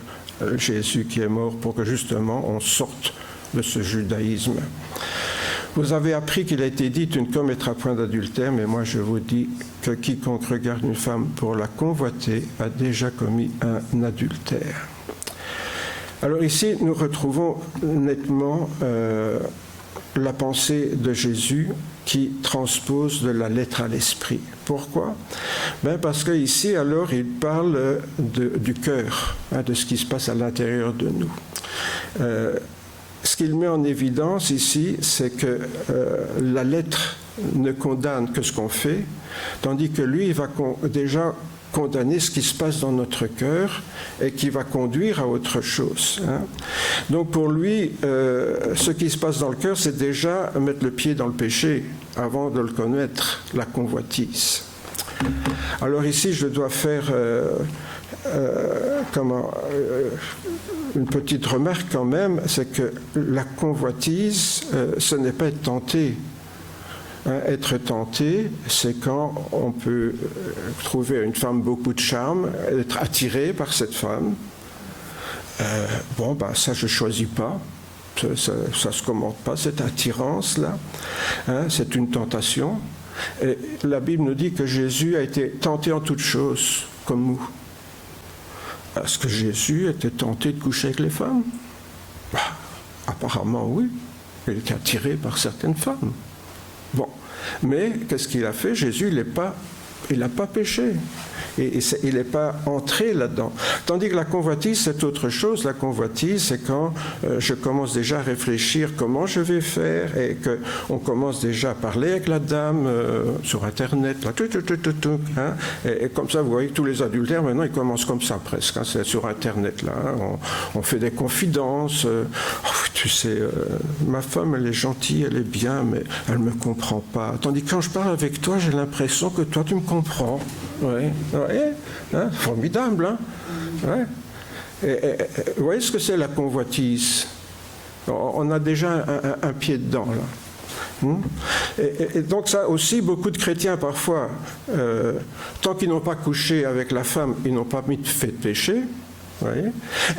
Jésus qui est mort pour que justement on sorte de ce judaïsme. Vous avez appris qu'il a été dit « Tu ne commettras point d'adultère », mais moi je vous dis que quiconque regarde une femme pour la convoiter a déjà commis un adultère. Alors ici, nous retrouvons nettement la pensée de Jésus qui transpose de la lettre à l'esprit. Pourquoi ? Parce qu'ici, alors, il parle du cœur, de ce qui se passe à l'intérieur de nous. Ce qu'il met en évidence ici, c'est que la lettre ne condamne que ce qu'on fait, tandis que lui, il va déjà condamner ce qui se passe dans notre cœur et qui va conduire à autre chose. Donc pour lui, ce qui se passe dans le cœur, c'est déjà mettre le pied dans le péché avant de le connaître, la convoitise. Alors ici, je dois faire une petite remarque quand même, c'est que la convoitise, ce n'est pas être tenté. Être tenté, c'est quand on peut trouver une femme beaucoup de charme, être attiré par cette femme. Ça je ne choisis pas, ça ne se commande pas, cette attirance-là. C'est une tentation. Et la Bible nous dit que Jésus a été tenté en toutes choses, comme nous. Est-ce que Jésus était tenté de coucher avec les femmes ? Apparemment oui, il était attiré par certaines femmes. Mais qu'est-ce qu'il a fait ? Jésus, il n'a pas péché. Et il n'est pas entré là-dedans. Tandis que la convoitise, c'est autre chose. La convoitise, c'est quand je commence déjà à réfléchir comment je vais faire et qu'on commence déjà à parler avec la dame sur Internet. Là, et comme ça, vous voyez que tous les adultères, maintenant, ils commencent comme ça presque. C'est sur Internet. Là, on fait des confidences. Tu sais, ma femme, elle est gentille, elle est bien, mais elle ne me comprend pas. Tandis que quand je parle avec toi, j'ai l'impression que toi, tu me comprends. Ouais, formidable, hein? Ouais. Vous voyez ce que c'est la convoitise? On a déjà un pied dedans, là. Et donc ça aussi, beaucoup de chrétiens parfois, tant qu'ils n'ont pas couché avec la femme, ils n'ont pas fait de péché. Vous voyez?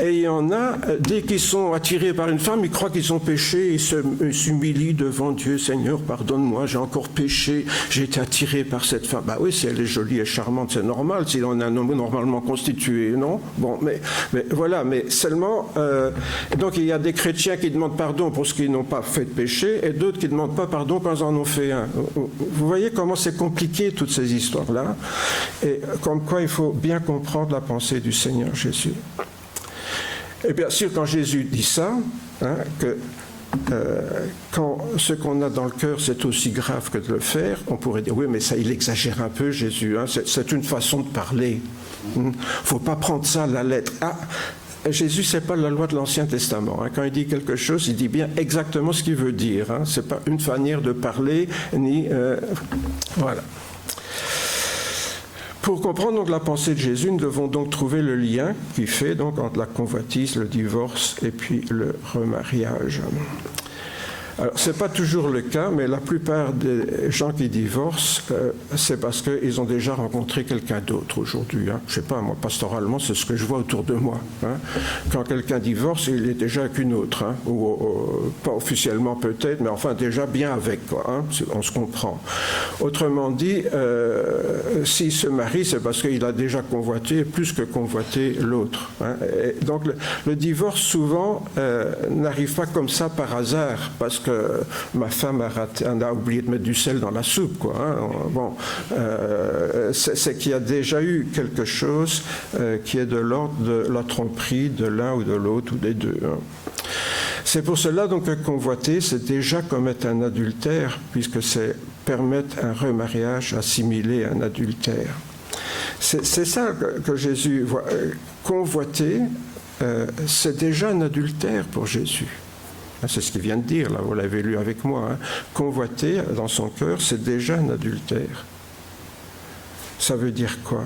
Et il y en a, dès qu'ils sont attirés par une femme, ils croient qu'ils ont péché, ils s'humilient devant Dieu. Seigneur, pardonne-moi, j'ai encore péché, j'ai été attiré par cette femme. Bah oui, si elle est jolie et charmante, c'est normal, si on est un homme normalement constitué, non? Bon, mais voilà, mais seulement, donc il y a des chrétiens qui demandent pardon pour ce qu'ils n'ont pas fait de péché, et d'autres qui ne demandent pas pardon quand ils en ont fait un. Vous voyez comment c'est compliqué, toutes ces histoires-là, et comme quoi il faut bien comprendre la pensée du Seigneur Jésus. Et bien sûr, quand Jésus dit ça, que quand ce qu'on a dans le cœur, c'est aussi grave que de le faire, on pourrait dire, oui, mais ça, il exagère un peu, Jésus, c'est une façon de parler. Il ne faut pas prendre ça à la lettre. Jésus, ce n'est pas la loi de l'Ancien Testament. Quand il dit quelque chose, il dit bien exactement ce qu'il veut dire. Ce n'est pas une manière de parler, ni... voilà. Pour comprendre donc la pensée de Jésus, nous devons donc trouver le lien qu'il fait donc entre la convoitise, le divorce et puis le remariage. Alors, ce n'est pas toujours le cas, mais la plupart des gens qui divorcent, c'est parce qu'ils ont déjà rencontré quelqu'un d'autre aujourd'hui. Je ne sais pas, moi, pastoralement, c'est ce que je vois autour de moi. Quand quelqu'un divorce, il est déjà avec une autre, ou pas officiellement peut-être, mais enfin déjà bien avec, quoi, on se comprend. Autrement dit, s'il se marie, c'est parce qu'il a déjà convoité, plus que convoité l'autre. Et donc le divorce, souvent, n'arrive pas comme ça par hasard, parce que ma femme a oublié de mettre du sel dans la soupe, quoi. Bon, c'est qu'il y a déjà eu quelque chose qui est de l'ordre de la tromperie de l'un ou de l'autre ou des deux. C'est pour cela donc que convoiter, c'est déjà commettre un adultère, puisque c'est permettre un remariage assimilé à un adultère. C'est ça que Jésus voit. Convoiter, c'est déjà un adultère pour Jésus. C'est ce qu'il vient de dire, là, vous l'avez lu avec moi. Convoiter dans son cœur, c'est déjà un adultère. Ça veut dire quoi?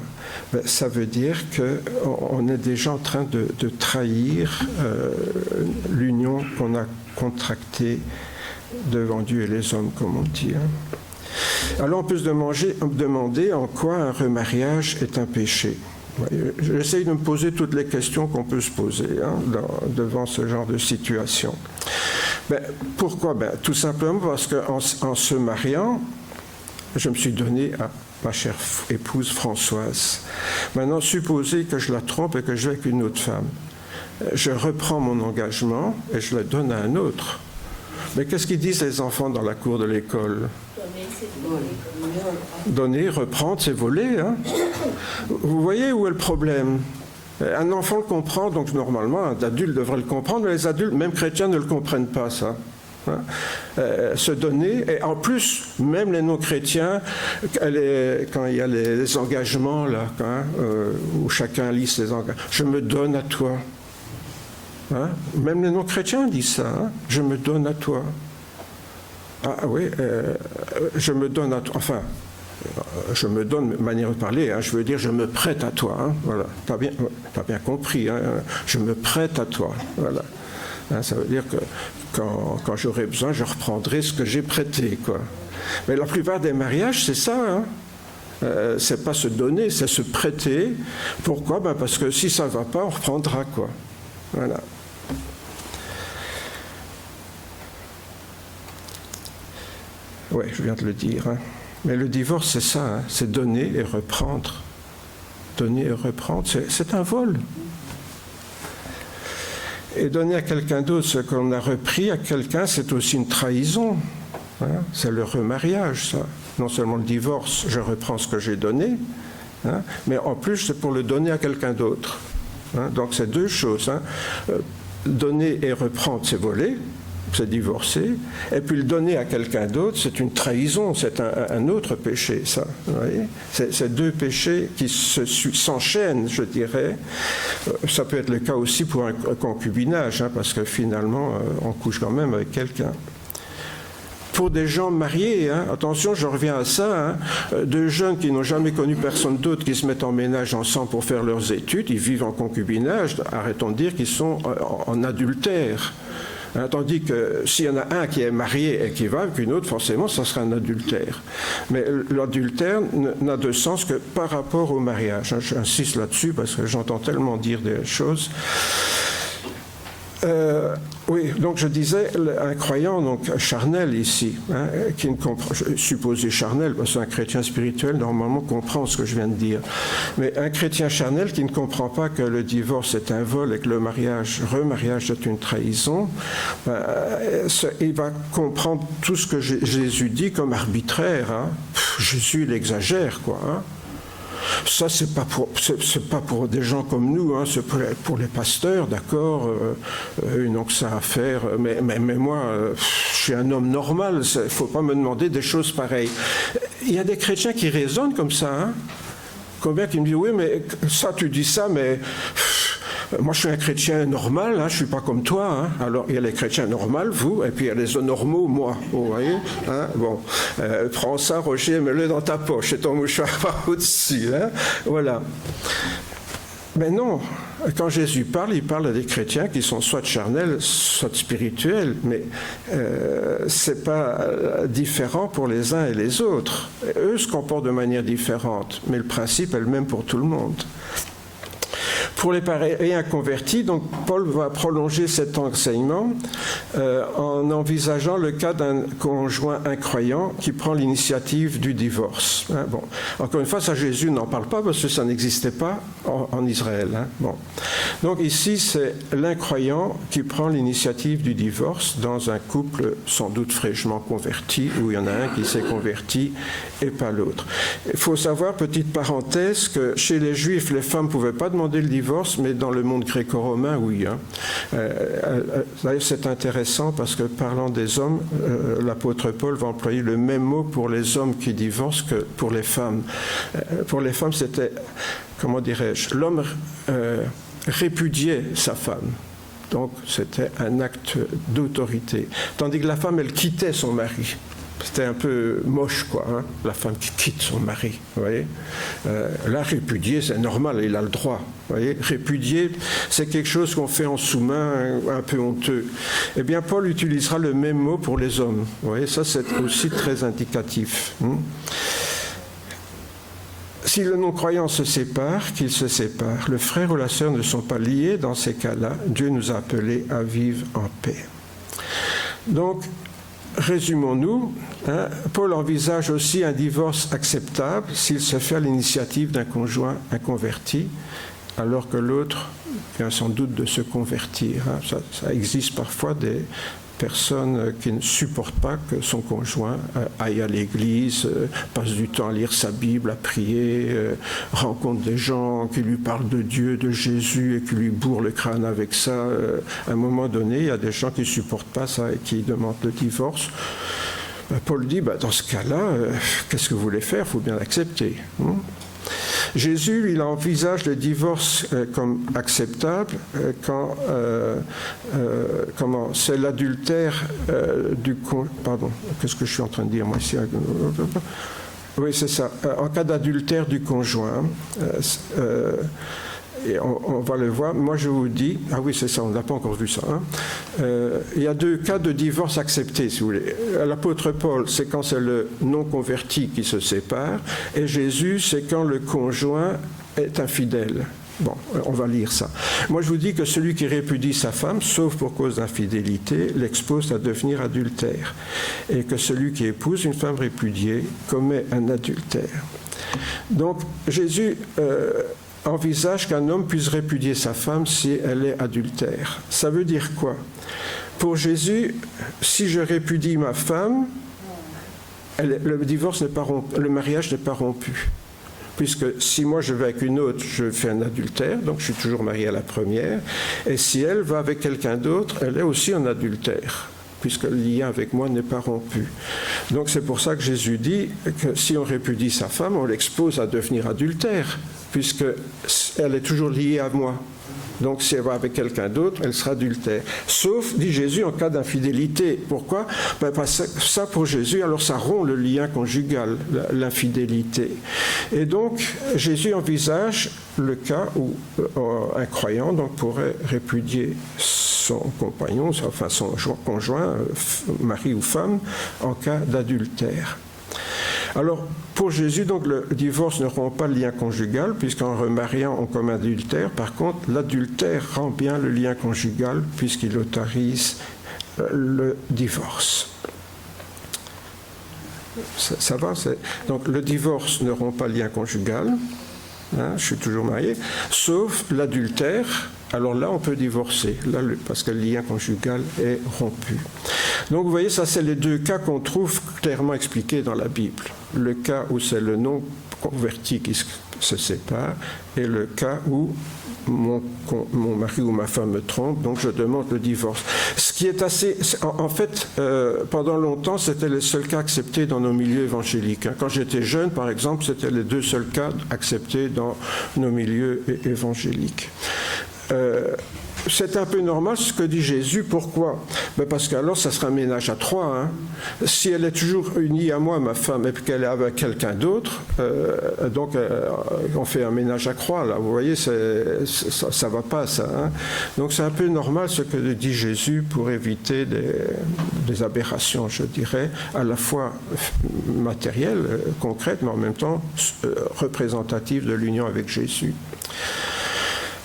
Ça veut dire qu'on est déjà en train de trahir l'union qu'on a contractée devant Dieu et les hommes, comme on dit. Alors on peut se demander en quoi un remariage est un péché. J'essaye de me poser toutes les questions qu'on peut se poser devant ce genre de situation. Pourquoi? Tout simplement parce qu'en se mariant, je me suis donné à ma chère épouse Françoise. Maintenant, supposez que je la trompe et que je vais avec une autre femme. Je reprends mon engagement et je le donne à un autre. Mais qu'est-ce qu'ils disent les enfants dans la cour de l'école? Donner, reprendre, c'est voler. Vous voyez où est le problème? Un enfant le comprend, donc normalement, un adulte devrait le comprendre, mais les adultes, même chrétiens, ne le comprennent pas, ça. Se donner, et en plus, même les non-chrétiens, quand il y a les engagements, là, où chacun lit ses engagements, je me donne à toi. Même les non-chrétiens disent ça, je me donne à toi. Ah oui, je me donne à toi, enfin, je me donne, manière de parler, je veux dire, je me prête à toi, voilà, t'as bien compris, je me prête à toi, voilà. Ça veut dire que quand j'aurai besoin, je reprendrai ce que j'ai prêté, quoi. Mais la plupart des mariages, c'est ça, c'est pas se donner, c'est se prêter. Pourquoi? Parce que si ça ne va pas, on reprendra, quoi. Voilà. Oui, je viens de le dire. Mais le divorce, c'est ça, c'est donner et reprendre. Donner et reprendre, c'est un vol. Et donner à quelqu'un d'autre ce qu'on a repris à quelqu'un, c'est aussi une trahison. C'est le remariage, ça. Non seulement le divorce, je reprends ce que j'ai donné, mais en plus, c'est pour le donner à quelqu'un d'autre. Donc, c'est deux choses. Donner et reprendre, c'est voler. C'est divorcer, et puis le donner à quelqu'un d'autre, c'est une trahison, c'est un autre péché, ça. Vous voyez, c'est deux péchés qui s'enchaînent, je dirais. Ça peut être le cas aussi pour un concubinage, parce que finalement, on couche quand même avec quelqu'un. Pour des gens mariés, attention, je reviens à ça, deux jeunes qui n'ont jamais connu personne d'autre, qui se mettent en ménage ensemble pour faire leurs études, ils vivent en concubinage, arrêtons de dire qu'ils sont en adultère. Hein, tandis que s'il y en a un qui est marié et qui va avec une autre, forcément, ça sera un adultère. Mais l'adultère n'a de sens que par rapport au mariage. Hein, j'insiste là-dessus parce que j'entends tellement dire des choses. Oui, donc je disais, un croyant donc charnel ici, hein, qui ne comprend, je suppose charnel, parce qu'un chrétien spirituel normalement comprend ce que je viens de dire, mais un chrétien charnel qui ne comprend pas que le divorce est un vol et que le remariage est une trahison, il va comprendre tout ce que Jésus dit comme arbitraire. Hein. Jésus, il exagère, quoi. Hein. Ça, c'est pas pour des gens comme nous, hein, c'est pour les pasteurs, d'accord, ils n'ont que ça à faire, mais moi, je suis un homme normal, il ne faut pas me demander des choses pareilles. Il y a des chrétiens qui raisonnent comme ça, hein. Combien qui me disent, oui, mais ça, tu dis ça, mais... Moi, je suis un chrétien normal, hein, je ne suis pas comme toi. Hein. Alors, il y a les chrétiens normaux, vous, et puis il y a les normaux, moi. Vous voyez, hein. Bon, prends ça, Roger, mets-le dans ta poche, et ton mouchoir par au-dessus. Hein. Voilà. Mais non, quand Jésus parle, il parle à des chrétiens qui sont soit charnels, soit spirituels, mais ce n'est pas différent pour les uns et les autres. Eux se comportent de manière différente, mais le principe est le même pour tout le monde. Pour les païens convertis, donc Paul va prolonger cet enseignement en envisageant le cas d'un conjoint incroyant qui prend l'initiative du divorce. Hein, bon. Encore une fois, ça Jésus n'en parle pas parce que ça n'existait pas en Israël. Hein, bon. Donc ici, c'est l'incroyant qui prend l'initiative du divorce dans un couple sans doute fraîchement converti, où il y en a un qui s'est converti et pas l'autre. Il faut savoir, petite parenthèse, que chez les Juifs, les femmes ne pouvaient pas demander le divorce, mais dans le monde gréco-romain, oui. Hein. D'ailleurs, c'est intéressant parce que parlant des hommes, l'apôtre Paul va employer le même mot pour les hommes qui divorcent que pour les femmes. Pour les femmes, c'était, comment dirais-je, l'homme répudiait sa femme. Donc, c'était un acte d'autorité. Tandis que la femme, elle quittait son mari. C'était un peu moche, quoi, hein, la femme qui quitte son mari, vous voyez. Là, répudier, c'est normal, il a le droit, vous voyez. Répudier, c'est quelque chose qu'on fait en sous-main, un peu honteux. Eh bien, Paul utilisera le même mot pour les hommes, vous voyez, ça c'est aussi très indicatif. Si le non-croyant se sépare, qu'il se sépare. Le frère ou la sœur ne sont pas liés dans ces cas-là. Dieu nous a appelés à vivre en paix. Donc, résumons-nous, hein, Paul envisage aussi un divorce acceptable s'il se fait à l'initiative d'un conjoint inconverti, alors que l'autre vient sans doute de se convertir. Hein. Ça existe parfois des personnes qui ne supportent pas que son conjoint aille à l'église, passe du temps à lire sa Bible, à prier, rencontre des gens qui lui parlent de Dieu, de Jésus et qui lui bourrent le crâne avec ça. À un moment donné, il y a des gens qui ne supportent pas ça et qui demandent le divorce. Paul dit, dans ce cas-là, qu'est-ce que vous voulez faire? Il faut bien l'accepter. Jésus, il envisage le divorce comme acceptable quand c'est l'adultère du conjoint. Pardon, qu'est-ce que je suis en train de dire moi ici? Oui, c'est ça. En cas d'adultère du conjoint, et on va le voir. Moi, je vous dis... Ah oui, c'est ça, on n'a pas encore vu ça. Hein. Il y a deux cas de divorce acceptés, si vous voulez. L'apôtre Paul, c'est quand c'est le non-converti qui se sépare. Et Jésus, c'est quand le conjoint est infidèle. Bon, on va lire ça. Moi, je vous dis que celui qui répudie sa femme, sauf pour cause d'infidélité, l'expose à devenir adultère. Et que celui qui épouse une femme répudiée commet un adultère. Donc, Jésus... envisage qu'un homme puisse répudier sa femme si elle est adultère. Ça veut dire quoi? Pour Jésus, si je répudie ma femme, le divorce n'est pas rompu, le mariage n'est pas rompu. Puisque si moi je vais avec une autre, je fais un adultère, donc je suis toujours marié à la première, et si elle va avec quelqu'un d'autre, elle est aussi en adultère, puisque le lien avec moi n'est pas rompu. Donc c'est pour ça que Jésus dit que si on répudie sa femme, on l'expose à devenir adultère, puisqu'elle est toujours liée à moi. Donc si elle va avec quelqu'un d'autre, elle sera adultère. Sauf, dit Jésus, en cas d'infidélité. Pourquoi? Parce que ça, pour Jésus, alors ça rompt le lien conjugal, l'infidélité. Et donc, Jésus envisage le cas où un croyant donc, pourrait répudier son compagnon, enfin son conjoint, mari ou femme, en cas d'adultère. Alors, pour Jésus, donc, le divorce ne rompt pas le lien conjugal, puisqu'en remariant, on commet adultère. Par contre, l'adultère rend bien le lien conjugal, puisqu'il autorise le divorce. Ça va, donc, le divorce ne rompt pas le lien conjugal. Je suis toujours marié, sauf l'adultère. Alors là, on peut divorcer, là, parce que le lien conjugal est rompu. Donc, vous voyez, ça, c'est les deux cas qu'on trouve clairement expliqués dans la Bible. Le cas où c'est le non-converti qui se sépare, et le cas où mon mari ou ma femme me trompe, donc je demande le divorce. Ce qui est assez... En fait, pendant longtemps, c'était les seuls cas acceptés dans nos milieux évangéliques. Quand j'étais jeune, par exemple, c'était les deux seuls cas acceptés dans nos milieux évangéliques. C'est un peu normal ce que dit Jésus. Pourquoi? Parce qu'alors, ça sera un ménage à trois. Hein. Si elle est toujours unie à moi, ma femme, et puis qu'elle est avec quelqu'un d'autre, donc on fait un ménage à trois. Là. Vous voyez, ça ne va pas, ça. Hein. Donc c'est un peu normal ce que dit Jésus pour éviter des aberrations, je dirais, à la fois matérielles, concrètes, mais en même temps représentatives de l'union avec Jésus.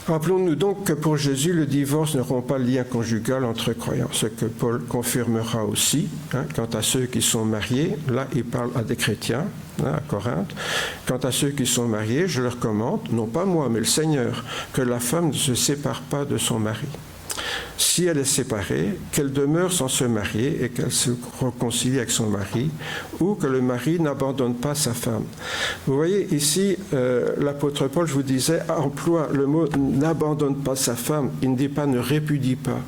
Rappelons-nous donc que pour Jésus, le divorce ne rompt pas le lien conjugal entre croyants, ce que Paul confirmera aussi. Quant à ceux qui sont mariés, là il parle à des chrétiens, à Corinthe. Quant à ceux qui sont mariés, je leur commande, non pas moi, mais le Seigneur, que la femme ne se sépare pas de son mari. Si elle est séparée, qu'elle demeure sans se marier et qu'elle se réconcilie avec son mari, ou que le mari n'abandonne pas sa femme. Vous voyez, ici, l'apôtre Paul, je vous disais, emploie le mot « n'abandonne pas sa femme ». Il ne dit pas « ne répudie pas ».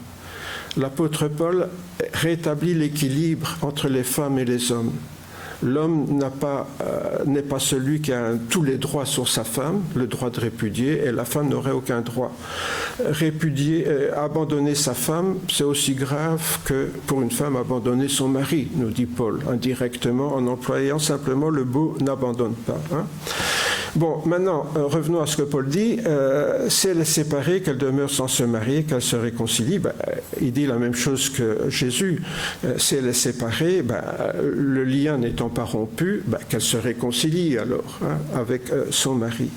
L'apôtre Paul rétablit l'équilibre entre les femmes et les hommes. L'homme n'est pas celui qui a tous les droits sur sa femme, le droit de répudier, et la femme n'aurait aucun droit. Abandonner sa femme, c'est aussi grave que pour une femme abandonner son mari, nous dit Paul, indirectement, en employant simplement le mot « n'abandonne pas ». Hein. Bon, maintenant, revenons à ce que Paul dit. Si elle est séparée, qu'elle demeure sans se marier, qu'elle se réconcilie, il dit la même chose que Jésus. Si elle est séparée, le lien n'étant pas rompu, qu'elle se réconcilie alors avec son mari.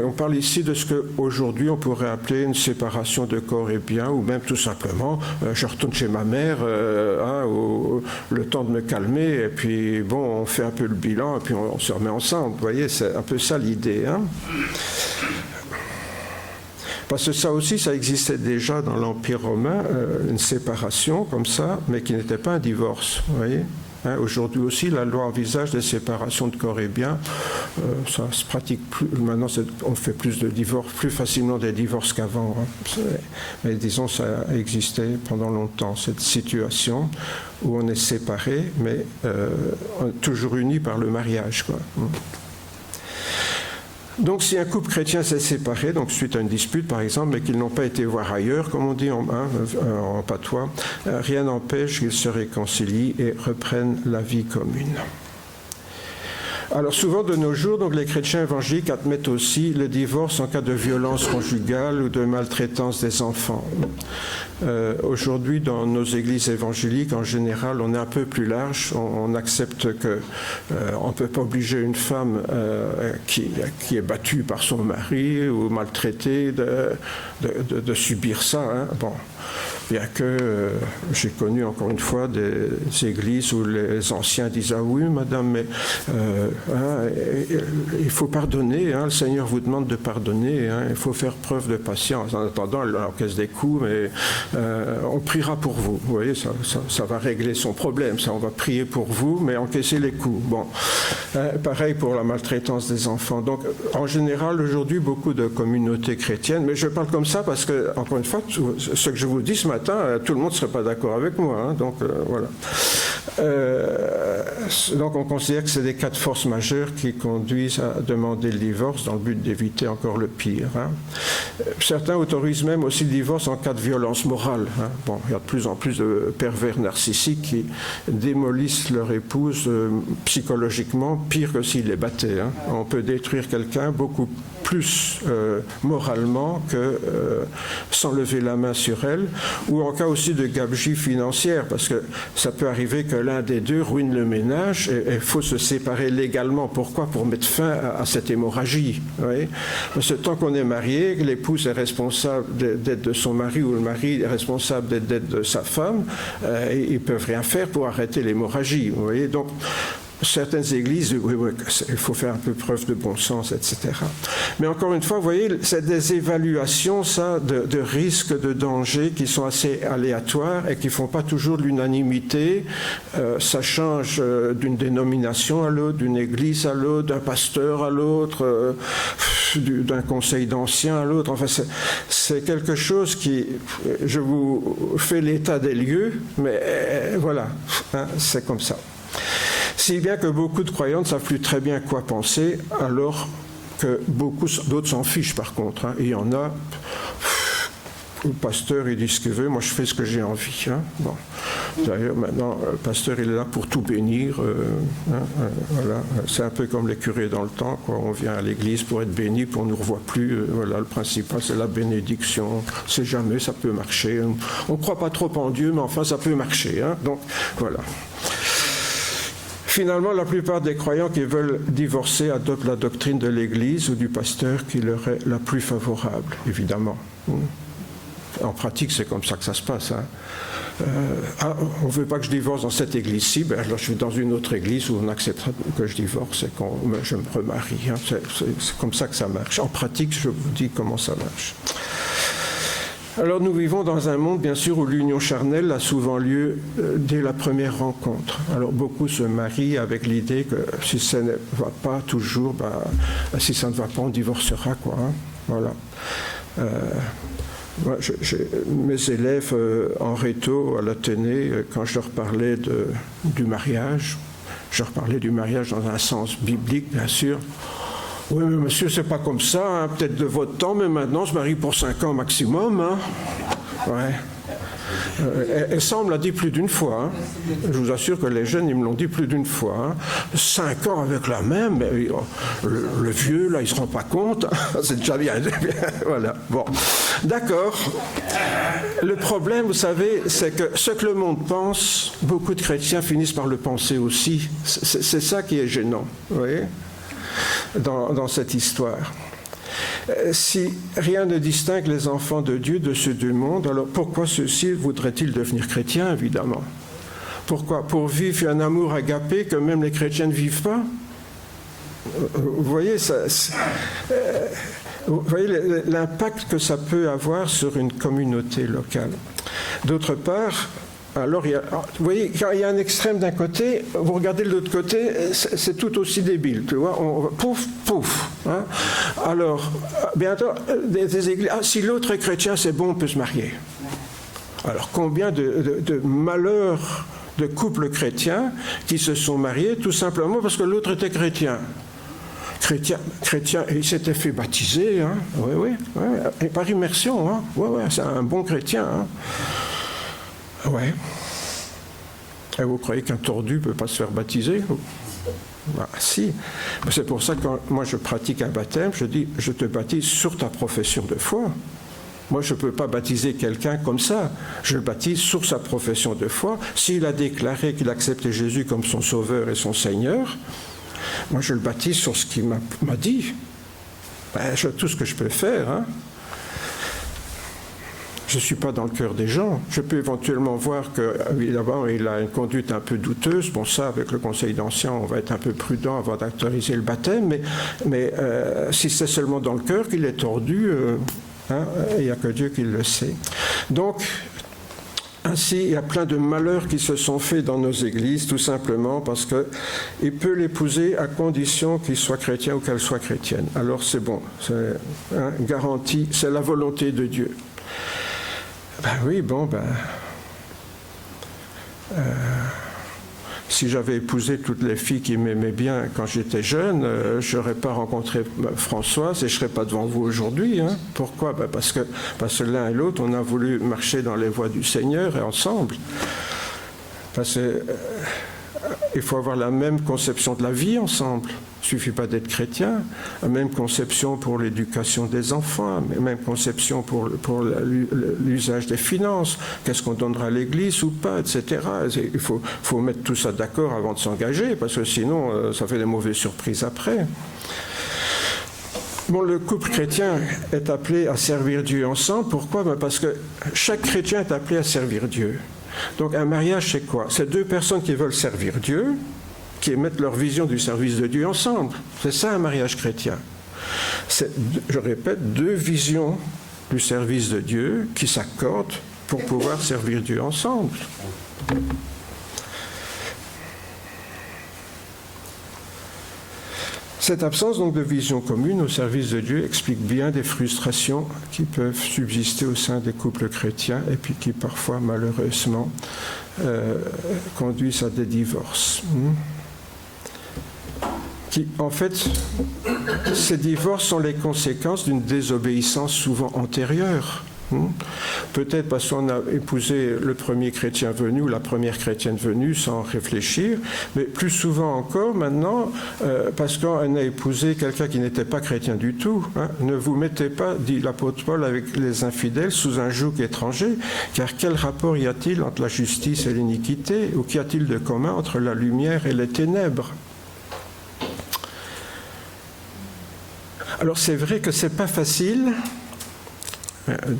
On parle ici de ce qu'aujourd'hui on pourrait appeler une séparation de corps et biens, ou même tout simplement, je retourne chez ma mère, le temps de me calmer, et puis bon, on fait un peu le bilan, et puis on se remet ensemble. Vous voyez, c'est un peu ça l'idée. Hein. Parce que ça aussi, ça existait déjà dans l'Empire romain, une séparation comme ça, mais qui n'était pas un divorce. Vous voyez. Aujourd'hui aussi, la loi envisage des séparations de corps et biens. Ça se pratique plus. Maintenant, on fait plus de divorces, plus facilement des divorces qu'avant. Hein. Mais disons, ça existait pendant longtemps, cette situation où on est séparés, mais toujours unis par le mariage, quoi. Donc, si un couple chrétien s'est séparé, donc suite à une dispute par exemple, mais qu'ils n'ont pas été voir ailleurs, comme on dit en patois, rien n'empêche qu'ils se réconcilient et reprennent la vie commune. Alors souvent de nos jours, donc, les chrétiens évangéliques admettent aussi le divorce en cas de violence conjugale ou de maltraitance des enfants. Aujourd'hui, dans nos églises évangéliques, en général, on est un peu plus large. On accepte qu'on ne peut pas obliger une femme qui est battue par son mari ou maltraitée de subir ça. Hein. Bon. Bien que j'ai connu encore une fois des églises où les anciens disent « Ah oui, madame, mais il faut pardonner, hein, le Seigneur vous demande de pardonner, hein, il faut faire preuve de patience. En attendant, elle encaisse des coups, mais on priera pour vous. Vous voyez, ça va régler son problème, ça, on va prier pour vous, mais encaisser les coups. Bon, pareil pour la maltraitance des enfants. Donc, en général, aujourd'hui, beaucoup de communautés chrétiennes, mais je parle comme ça parce que, encore une fois, ce que je vous dis ce matin, tout le monde ne serait pas d'accord avec moi. Hein, donc, voilà. Donc, on considère que c'est des cas de force majeure qui conduisent à demander le divorce dans le but d'éviter encore le pire. Hein. Certains autorisent même aussi le divorce en cas de violence morale. Hein. Bon, il y a de plus en plus de pervers narcissiques qui démolissent leur épouse psychologiquement, pire que s'ils les battaient. Hein. On peut détruire quelqu'un beaucoup plus moralement que sans lever la main sur elle, ou en cas aussi de gabegie financière, parce que ça peut arriver que l'un des deux ruine le ménage et il faut se séparer légalement. Pourquoi? Pour mettre fin à cette hémorragie. Oui? Parce que tant qu'on est marié, l'épouse est responsable des dettes de son mari ou le mari est responsable des dettes de sa femme, ils ne peuvent rien faire pour arrêter l'hémorragie. Vous voyez? Donc, certaines églises, oui, il faut faire un peu preuve de bon sens, etc. Mais encore une fois, vous voyez, c'est des évaluations, ça, de risques, de dangers qui sont assez aléatoires et qui ne font pas toujours de l'unanimité. Ça change d'une dénomination à l'autre, d'une église à l'autre, d'un pasteur à l'autre, d'un conseil d'anciens à l'autre. Enfin, c'est quelque chose qui... Je vous fais l'état des lieux, mais voilà, hein, c'est comme ça. Si bien que beaucoup de croyants ne savent plus très bien quoi penser, alors que beaucoup d'autres s'en fichent par contre. Hein. Il y en a, le pasteur il dit ce qu'il veut, moi je fais ce que j'ai envie. Hein. Bon. D'ailleurs maintenant, le pasteur il est là pour tout bénir. Voilà. C'est un peu comme les curés dans le temps, quoi. On vient à l'église pour être béni, puis on ne nous revoit plus. Voilà, le principal c'est la bénédiction. On ne sait jamais, ça peut marcher. On ne croit pas trop en Dieu, mais enfin ça peut marcher. Hein. Donc voilà. Finalement, la plupart des croyants qui veulent divorcer adoptent la doctrine de l'Église ou du pasteur qui leur est la plus favorable, évidemment. En pratique, c'est comme ça que ça se passe. Hein. On ne veut pas que je divorce dans cette église-ci, ben alors je vais dans une autre église où on acceptera que je divorce et que je me remarie. Hein. C'est comme ça que ça marche. En pratique, je vous dis comment ça marche. Alors nous vivons dans un monde, bien sûr, où l'union charnelle a souvent lieu dès la première rencontre. Alors beaucoup se marient avec l'idée que si ça ne va pas toujours, si ça ne va pas, on divorcera, quoi. Hein. Voilà. Moi, mes élèves en réto à l'Athénée, quand je leur parlais du mariage, je leur parlais du mariage dans un sens biblique, bien sûr. Oui, mais monsieur, c'est pas comme ça, hein. Peut-être de votre temps, mais maintenant, on se marie pour 5 ans maximum. Hein. Ouais. Et ça, on me l'a dit plus d'une fois. Hein. Je vous assure que les jeunes, ils me l'ont dit plus d'une fois. Hein. 5 ans avec la même, mais le vieux, là, il se rend pas compte. C'est déjà bien. Voilà. Bon. D'accord. Le problème, vous savez, c'est que ce que le monde pense, beaucoup de chrétiens finissent par le penser aussi. C'est ça qui est gênant. Vous voyez ? Dans cette histoire. Si rien ne distingue les enfants de Dieu de ceux du monde, alors pourquoi ceux-ci voudraient-ils devenir chrétiens, évidemment? Pourquoi? Pour vivre un amour agapé que même les chrétiens ne vivent pas? Vous voyez, vous voyez l'impact que ça peut avoir sur une communauté locale. D'autre part, alors, vous voyez, quand il y a un extrême d'un côté, vous regardez de l'autre côté, c'est tout aussi débile, tu vois, pouf, pouf. Hein. Alors, bientôt, des églises, si l'autre est chrétien, c'est bon, on peut se marier. Alors, combien de malheurs de couples chrétiens qui se sont mariés tout simplement parce que l'autre était chrétien. Chrétien, il s'était fait baptiser, hein. Oui, et par immersion, hein. Ouais, c'est un bon chrétien, hein. Ouais. Et vous croyez qu'un tordu ne peut pas se faire baptiser? Si. C'est pour ça que quand moi je pratique un baptême, je dis, je te baptise sur ta profession de foi. Moi, je ne peux pas baptiser quelqu'un comme ça. Je le baptise sur sa profession de foi. S'il a déclaré qu'il acceptait Jésus comme son sauveur et son Seigneur, moi je le baptise sur ce qu'il m'a dit. Tout ce que je peux faire, hein. Je ne suis pas dans le cœur des gens. Je peux éventuellement voir qu'évidemment, il a une conduite un peu douteuse. Bon, ça, avec le conseil d'anciens, on va être un peu prudent avant d'actualiser le baptême. Mais si c'est seulement dans le cœur qu'il est tordu, il n'y a que Dieu qui le sait. Donc, ainsi, il y a plein de malheurs qui se sont faits dans nos églises, tout simplement parce qu'il peut l'épouser à condition qu'il soit chrétien ou qu'elle soit chrétienne. Alors, c'est bon. C'est garanti. C'est la volonté de Dieu. Si j'avais épousé toutes les filles qui m'aimaient bien quand j'étais jeune, je n'aurais pas rencontré Françoise et je ne serais pas devant vous aujourd'hui. Hein. Pourquoi? Parce que l'un et l'autre, on a voulu marcher dans les voies du Seigneur et ensemble. il faut avoir la même conception de la vie ensemble. Il ne suffit pas d'être chrétien, la même conception pour l'éducation des enfants, la même conception pour l'usage des finances, qu'est-ce qu'on donnera à l'Église ou pas, etc. Il faut mettre tout ça d'accord avant de s'engager, parce que sinon, ça fait des mauvaises surprises après. Bon, le couple chrétien est appelé à servir Dieu ensemble. Pourquoi? Parce que chaque chrétien est appelé à servir Dieu. Donc un mariage, c'est quoi? C'est deux personnes qui veulent servir Dieu, qui mettent leur vision du service de Dieu ensemble. C'est ça un mariage chrétien. C'est, je répète, deux visions du service de Dieu qui s'accordent pour pouvoir servir Dieu ensemble. Cette absence donc de vision commune au service de Dieu explique bien des frustrations qui peuvent subsister au sein des couples chrétiens et puis qui parfois malheureusement conduisent à des divorces. En fait, ces divorces sont les conséquences d'une désobéissance souvent antérieure. Peut-être parce qu'on a épousé le premier chrétien venu ou la première chrétienne venue sans réfléchir, mais plus souvent encore maintenant, parce qu'on a épousé quelqu'un qui n'était pas chrétien du tout. Ne vous mettez pas, dit l'apôtre Paul, avec les infidèles sous un joug étranger, car quel rapport y a-t-il entre la justice et l'iniquité, ou qu'y a-t-il de commun entre la lumière et les ténèbres? Alors c'est vrai que c'est pas facile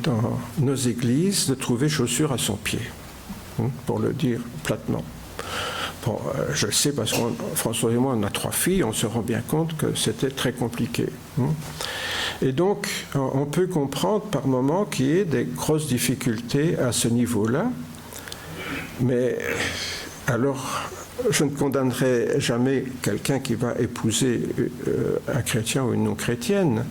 dans nos églises de trouver chaussures à son pied, pour le dire platement. Bon, je sais parce que François et moi, on a 3 filles, on se rend bien compte que c'était très compliqué. Et donc, on peut comprendre par moments qu'il y ait des grosses difficultés à ce niveau-là, mais alors, je ne condamnerai jamais quelqu'un qui va épouser un chrétien ou une non-chrétienne,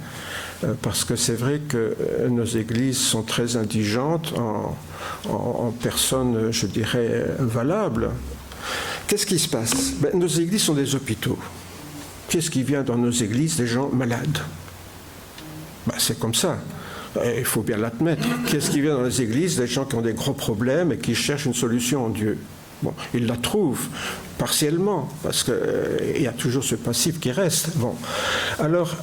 parce que c'est vrai que nos églises sont très indigentes en personnes, je dirais, valables. Qu'est-ce qui se passe? Nos églises sont des hôpitaux. Qu'est-ce qui vient dans nos églises? Des gens malades. C'est comme ça. Il faut bien l'admettre. Qu'est-ce qui vient dans les églises? Des gens qui ont des gros problèmes et qui cherchent une solution en Dieu. Bon, ils la trouvent partiellement, parce qu'il y a toujours ce passif qui reste. Bon. Alors,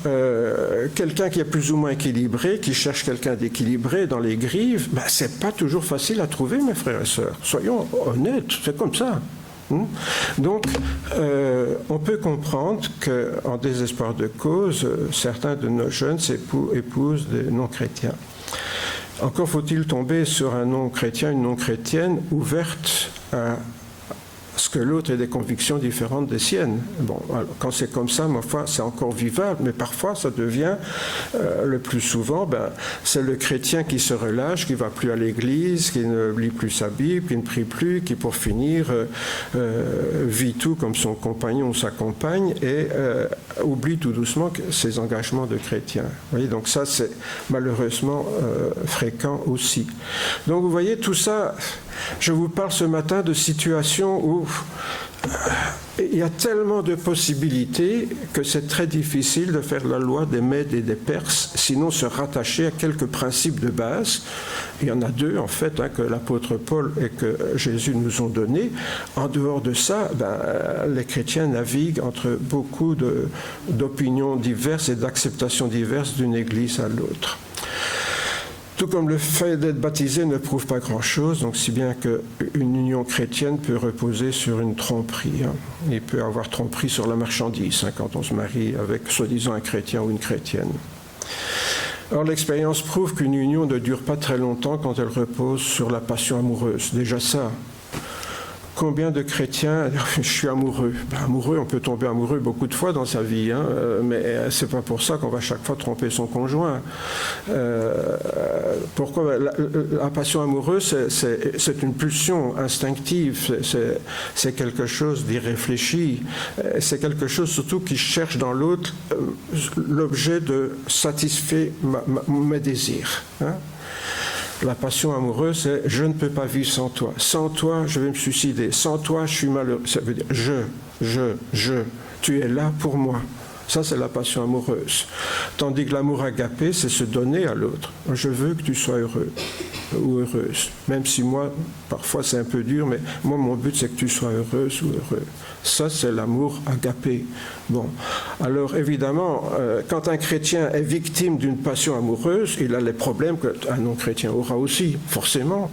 quelqu'un qui est plus ou moins équilibré, qui cherche quelqu'un d'équilibré dans les grives, c'est pas toujours facile à trouver, mes frères et sœurs. Soyons honnêtes, c'est comme ça. Donc, on peut comprendre qu'en désespoir de cause, certains de nos jeunes épousent des non-chrétiens. Encore faut-il tomber sur un non-chrétien, une non-chrétienne ouverte à ce que l'autre ait des convictions différentes des siennes. Bon, alors, quand c'est comme ça, ma foi, c'est encore vivable, mais parfois ça devient, le plus souvent, c'est le chrétien qui se relâche, qui ne va plus à l'église, qui ne lit plus sa Bible, qui ne prie plus, qui pour finir vit tout comme son compagnon ou sa compagne et oublie tout doucement ses engagements de chrétien. Vous voyez, donc ça c'est malheureusement fréquent aussi. Donc vous voyez tout ça, je vous parle ce matin de situations où il y a tellement de possibilités que c'est très difficile de faire la loi des Mèdes et des Perses, sinon se rattacher à quelques principes de base. Il y en a 2 en fait, que l'apôtre Paul et que Jésus nous ont donnés. En dehors de ça, les chrétiens naviguent entre beaucoup d'opinions diverses et d'acceptations diverses d'une église à l'autre. Tout comme le fait d'être baptisé ne prouve pas grand-chose, donc si bien qu'une union chrétienne peut reposer sur une tromperie. Il peut y avoir tromperie sur la marchandise quand on se marie avec soi-disant un chrétien ou une chrétienne. Or, l'expérience prouve qu'une union ne dure pas très longtemps quand elle repose sur la passion amoureuse. Déjà ça. Combien de chrétiens, je suis amoureux. Amoureux, on peut tomber amoureux beaucoup de fois dans sa vie, mais c'est pas pour ça qu'on va chaque fois tromper son conjoint. Pourquoi? La passion amoureuse, c'est une pulsion instinctive, c'est quelque chose d'irréfléchi, c'est quelque chose surtout qui cherche dans l'autre l'objet de satisfaire mes désirs. La passion amoureuse, c'est « je ne peux pas vivre sans toi. Sans toi, je vais me suicider. Sans toi, je suis malheureux. » Ça veut dire « je, tu es là pour moi. » Ça, c'est la passion amoureuse. Tandis que l'amour agapé, c'est se donner à l'autre. Je veux que tu sois heureux ou heureuse. Même si moi, parfois c'est un peu dur, mais moi, mon but, c'est que tu sois heureuse ou heureux. Ça, c'est l'amour agapé. Bon, alors évidemment, quand un chrétien est victime d'une passion amoureuse, il a les problèmes qu'un non-chrétien aura aussi, forcément,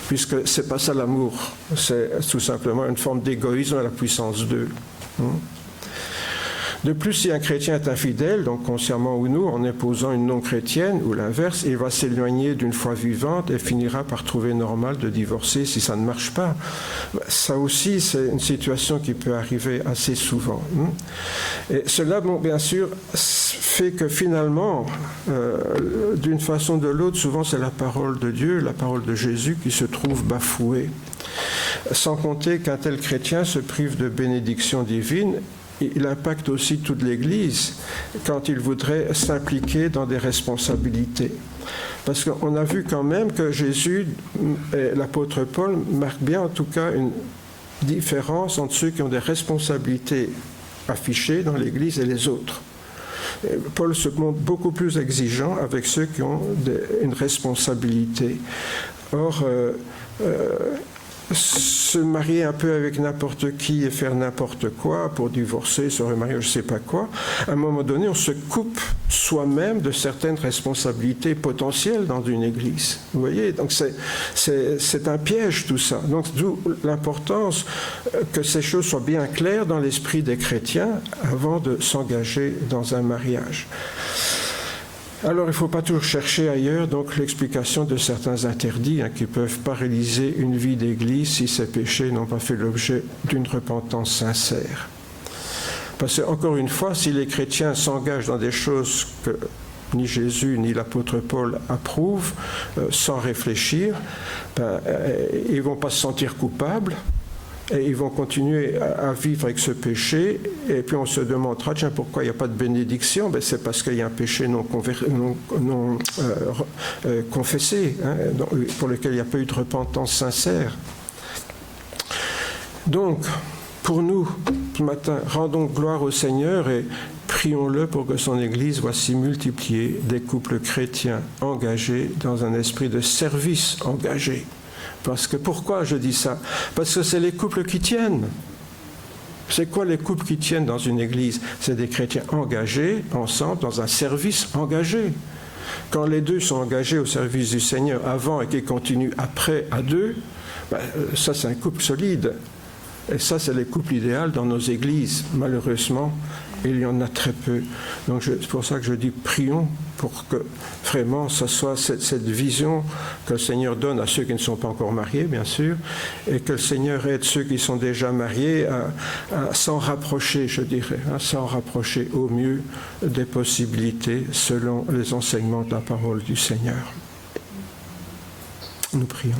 puisque c'est pas ça l'amour. C'est tout simplement une forme d'égoïsme à la puissance 2. De plus, si un chrétien est infidèle, donc consciemment ou non, en épousant une non-chrétienne, ou l'inverse, il va s'éloigner d'une foi vivante et finira par trouver normal de divorcer si ça ne marche pas. Ça aussi, c'est une situation qui peut arriver assez souvent. Et cela, bon, bien sûr, fait que finalement, d'une façon ou de l'autre, souvent c'est la parole de Dieu, la parole de Jésus qui se trouve bafouée. Sans compter qu'un tel chrétien se prive de bénédictions divines. Il impacte aussi toute l'Église quand il voudrait s'impliquer dans des responsabilités. Parce qu'on a vu quand même que Jésus et l'apôtre Paul marquent bien en tout cas une différence entre ceux qui ont des responsabilités affichées dans l'Église et les autres. Et Paul se montre beaucoup plus exigeant avec ceux qui ont une responsabilité. Or, se marier un peu avec n'importe qui et faire n'importe quoi pour divorcer, se remarier, je ne sais pas quoi, à un moment donné, on se coupe soi-même de certaines responsabilités potentielles dans une église. Vous voyez, donc c'est un piège tout ça. Donc d'où l'importance que ces choses soient bien claires dans l'esprit des chrétiens avant de s'engager dans un mariage. Alors, il ne faut pas toujours chercher ailleurs donc l'explication de certains interdits qui peuvent paralyser une vie d'église si ces péchés n'ont pas fait l'objet d'une repentance sincère. Parce que, encore une fois, si les chrétiens s'engagent dans des choses que ni Jésus ni l'apôtre Paul approuvent, sans réfléchir, ils ne vont pas se sentir coupables. Et ils vont continuer à vivre avec ce péché, et puis on se demandera, tiens, pourquoi il n'y a pas de bénédiction? Ben, c'est parce qu'il y a un péché non confessé, pour lequel il n'y a pas eu de repentance sincère. Donc, pour nous, ce matin, rendons gloire au Seigneur et prions-le pour que son Église voit s'y multiplier des couples chrétiens engagés dans un esprit de service engagé. Parce que pourquoi je dis ça? Parce que c'est les couples qui tiennent. C'est quoi les couples qui tiennent dans une église? C'est des chrétiens engagés ensemble dans un service engagé. Quand les deux sont engagés au service du Seigneur avant et qu'ils continuent après à deux, ça c'est un couple solide. Et ça c'est les couples idéaux dans nos églises. Malheureusement, il y en a très peu. Donc c'est pour ça que je dis prions pour que vraiment ce soit cette vision que le Seigneur donne à ceux qui ne sont pas encore mariés, bien sûr, et que le Seigneur aide ceux qui sont déjà mariés à s'en rapprocher, je dirais, à s'en rapprocher au mieux des possibilités selon les enseignements de la parole du Seigneur. Nous prions.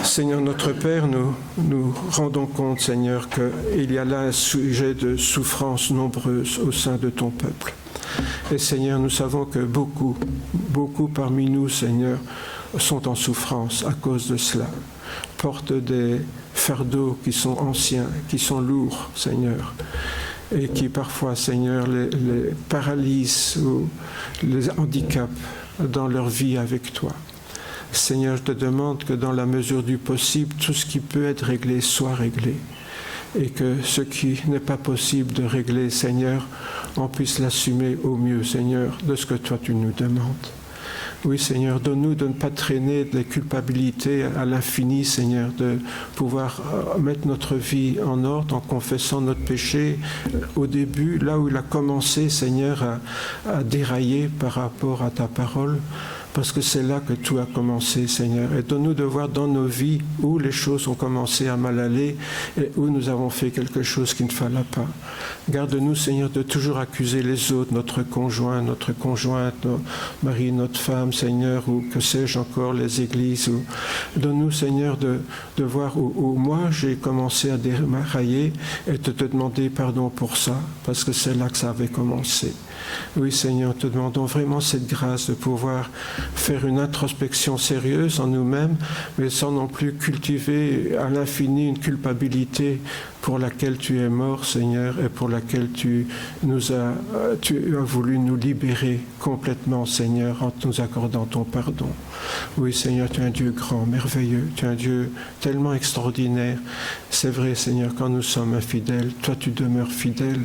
Seigneur notre Père, nous rendons compte, Seigneur, qu'il y a là un sujet de souffrance nombreuse au sein de ton peuple. Et Seigneur, nous savons que beaucoup parmi nous, Seigneur, sont en souffrance à cause de cela. Portent des fardeaux qui sont anciens, qui sont lourds, Seigneur, et qui parfois, Seigneur, les paralysent ou les handicapent dans leur vie avec toi. Seigneur, je te demande que dans la mesure du possible, tout ce qui peut être réglé soit réglé. Et que ce qui n'est pas possible de régler, Seigneur, on puisse l'assumer au mieux, Seigneur, de ce que toi tu nous demandes. Oui, Seigneur, donne-nous de ne pas traîner des culpabilités à l'infini, Seigneur, de pouvoir mettre notre vie en ordre en confessant notre péché au début, là où il a commencé, Seigneur, à dérailler par rapport à ta parole. Parce que c'est là que tout a commencé, Seigneur. Et donne-nous de voir dans nos vies où les choses ont commencé à mal aller et où nous avons fait quelque chose qui ne fallait pas. Garde-nous, Seigneur, de toujours accuser les autres, notre conjoint, notre conjointe, notre mari, notre femme, Seigneur, ou que sais-je encore, les églises. Donne-nous, Seigneur, de voir où moi j'ai commencé à dérailler et de te demander pardon pour ça, parce que c'est là que ça avait commencé. Oui, Seigneur, te demandons vraiment cette grâce de pouvoir faire une introspection sérieuse en nous-mêmes, mais sans non plus cultiver à l'infini une culpabilité pour laquelle tu es mort, Seigneur, et pour laquelle tu as voulu nous libérer complètement, Seigneur, en nous accordant ton pardon. Oui, Seigneur, tu es un Dieu grand, merveilleux, tu es un Dieu tellement extraordinaire. C'est vrai, Seigneur, quand nous sommes infidèles, toi tu demeures fidèle.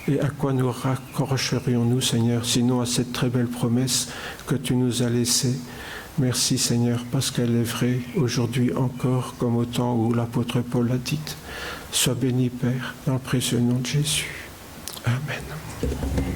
Et à quoi nous raccrocherions-nous, Seigneur, sinon à cette très belle promesse que tu nous as laissée. Merci, Seigneur, parce qu'elle est vraie aujourd'hui encore, comme au temps où l'apôtre Paul l'a dite. Sois béni, Père, dans le précieux nom de Jésus. Amen.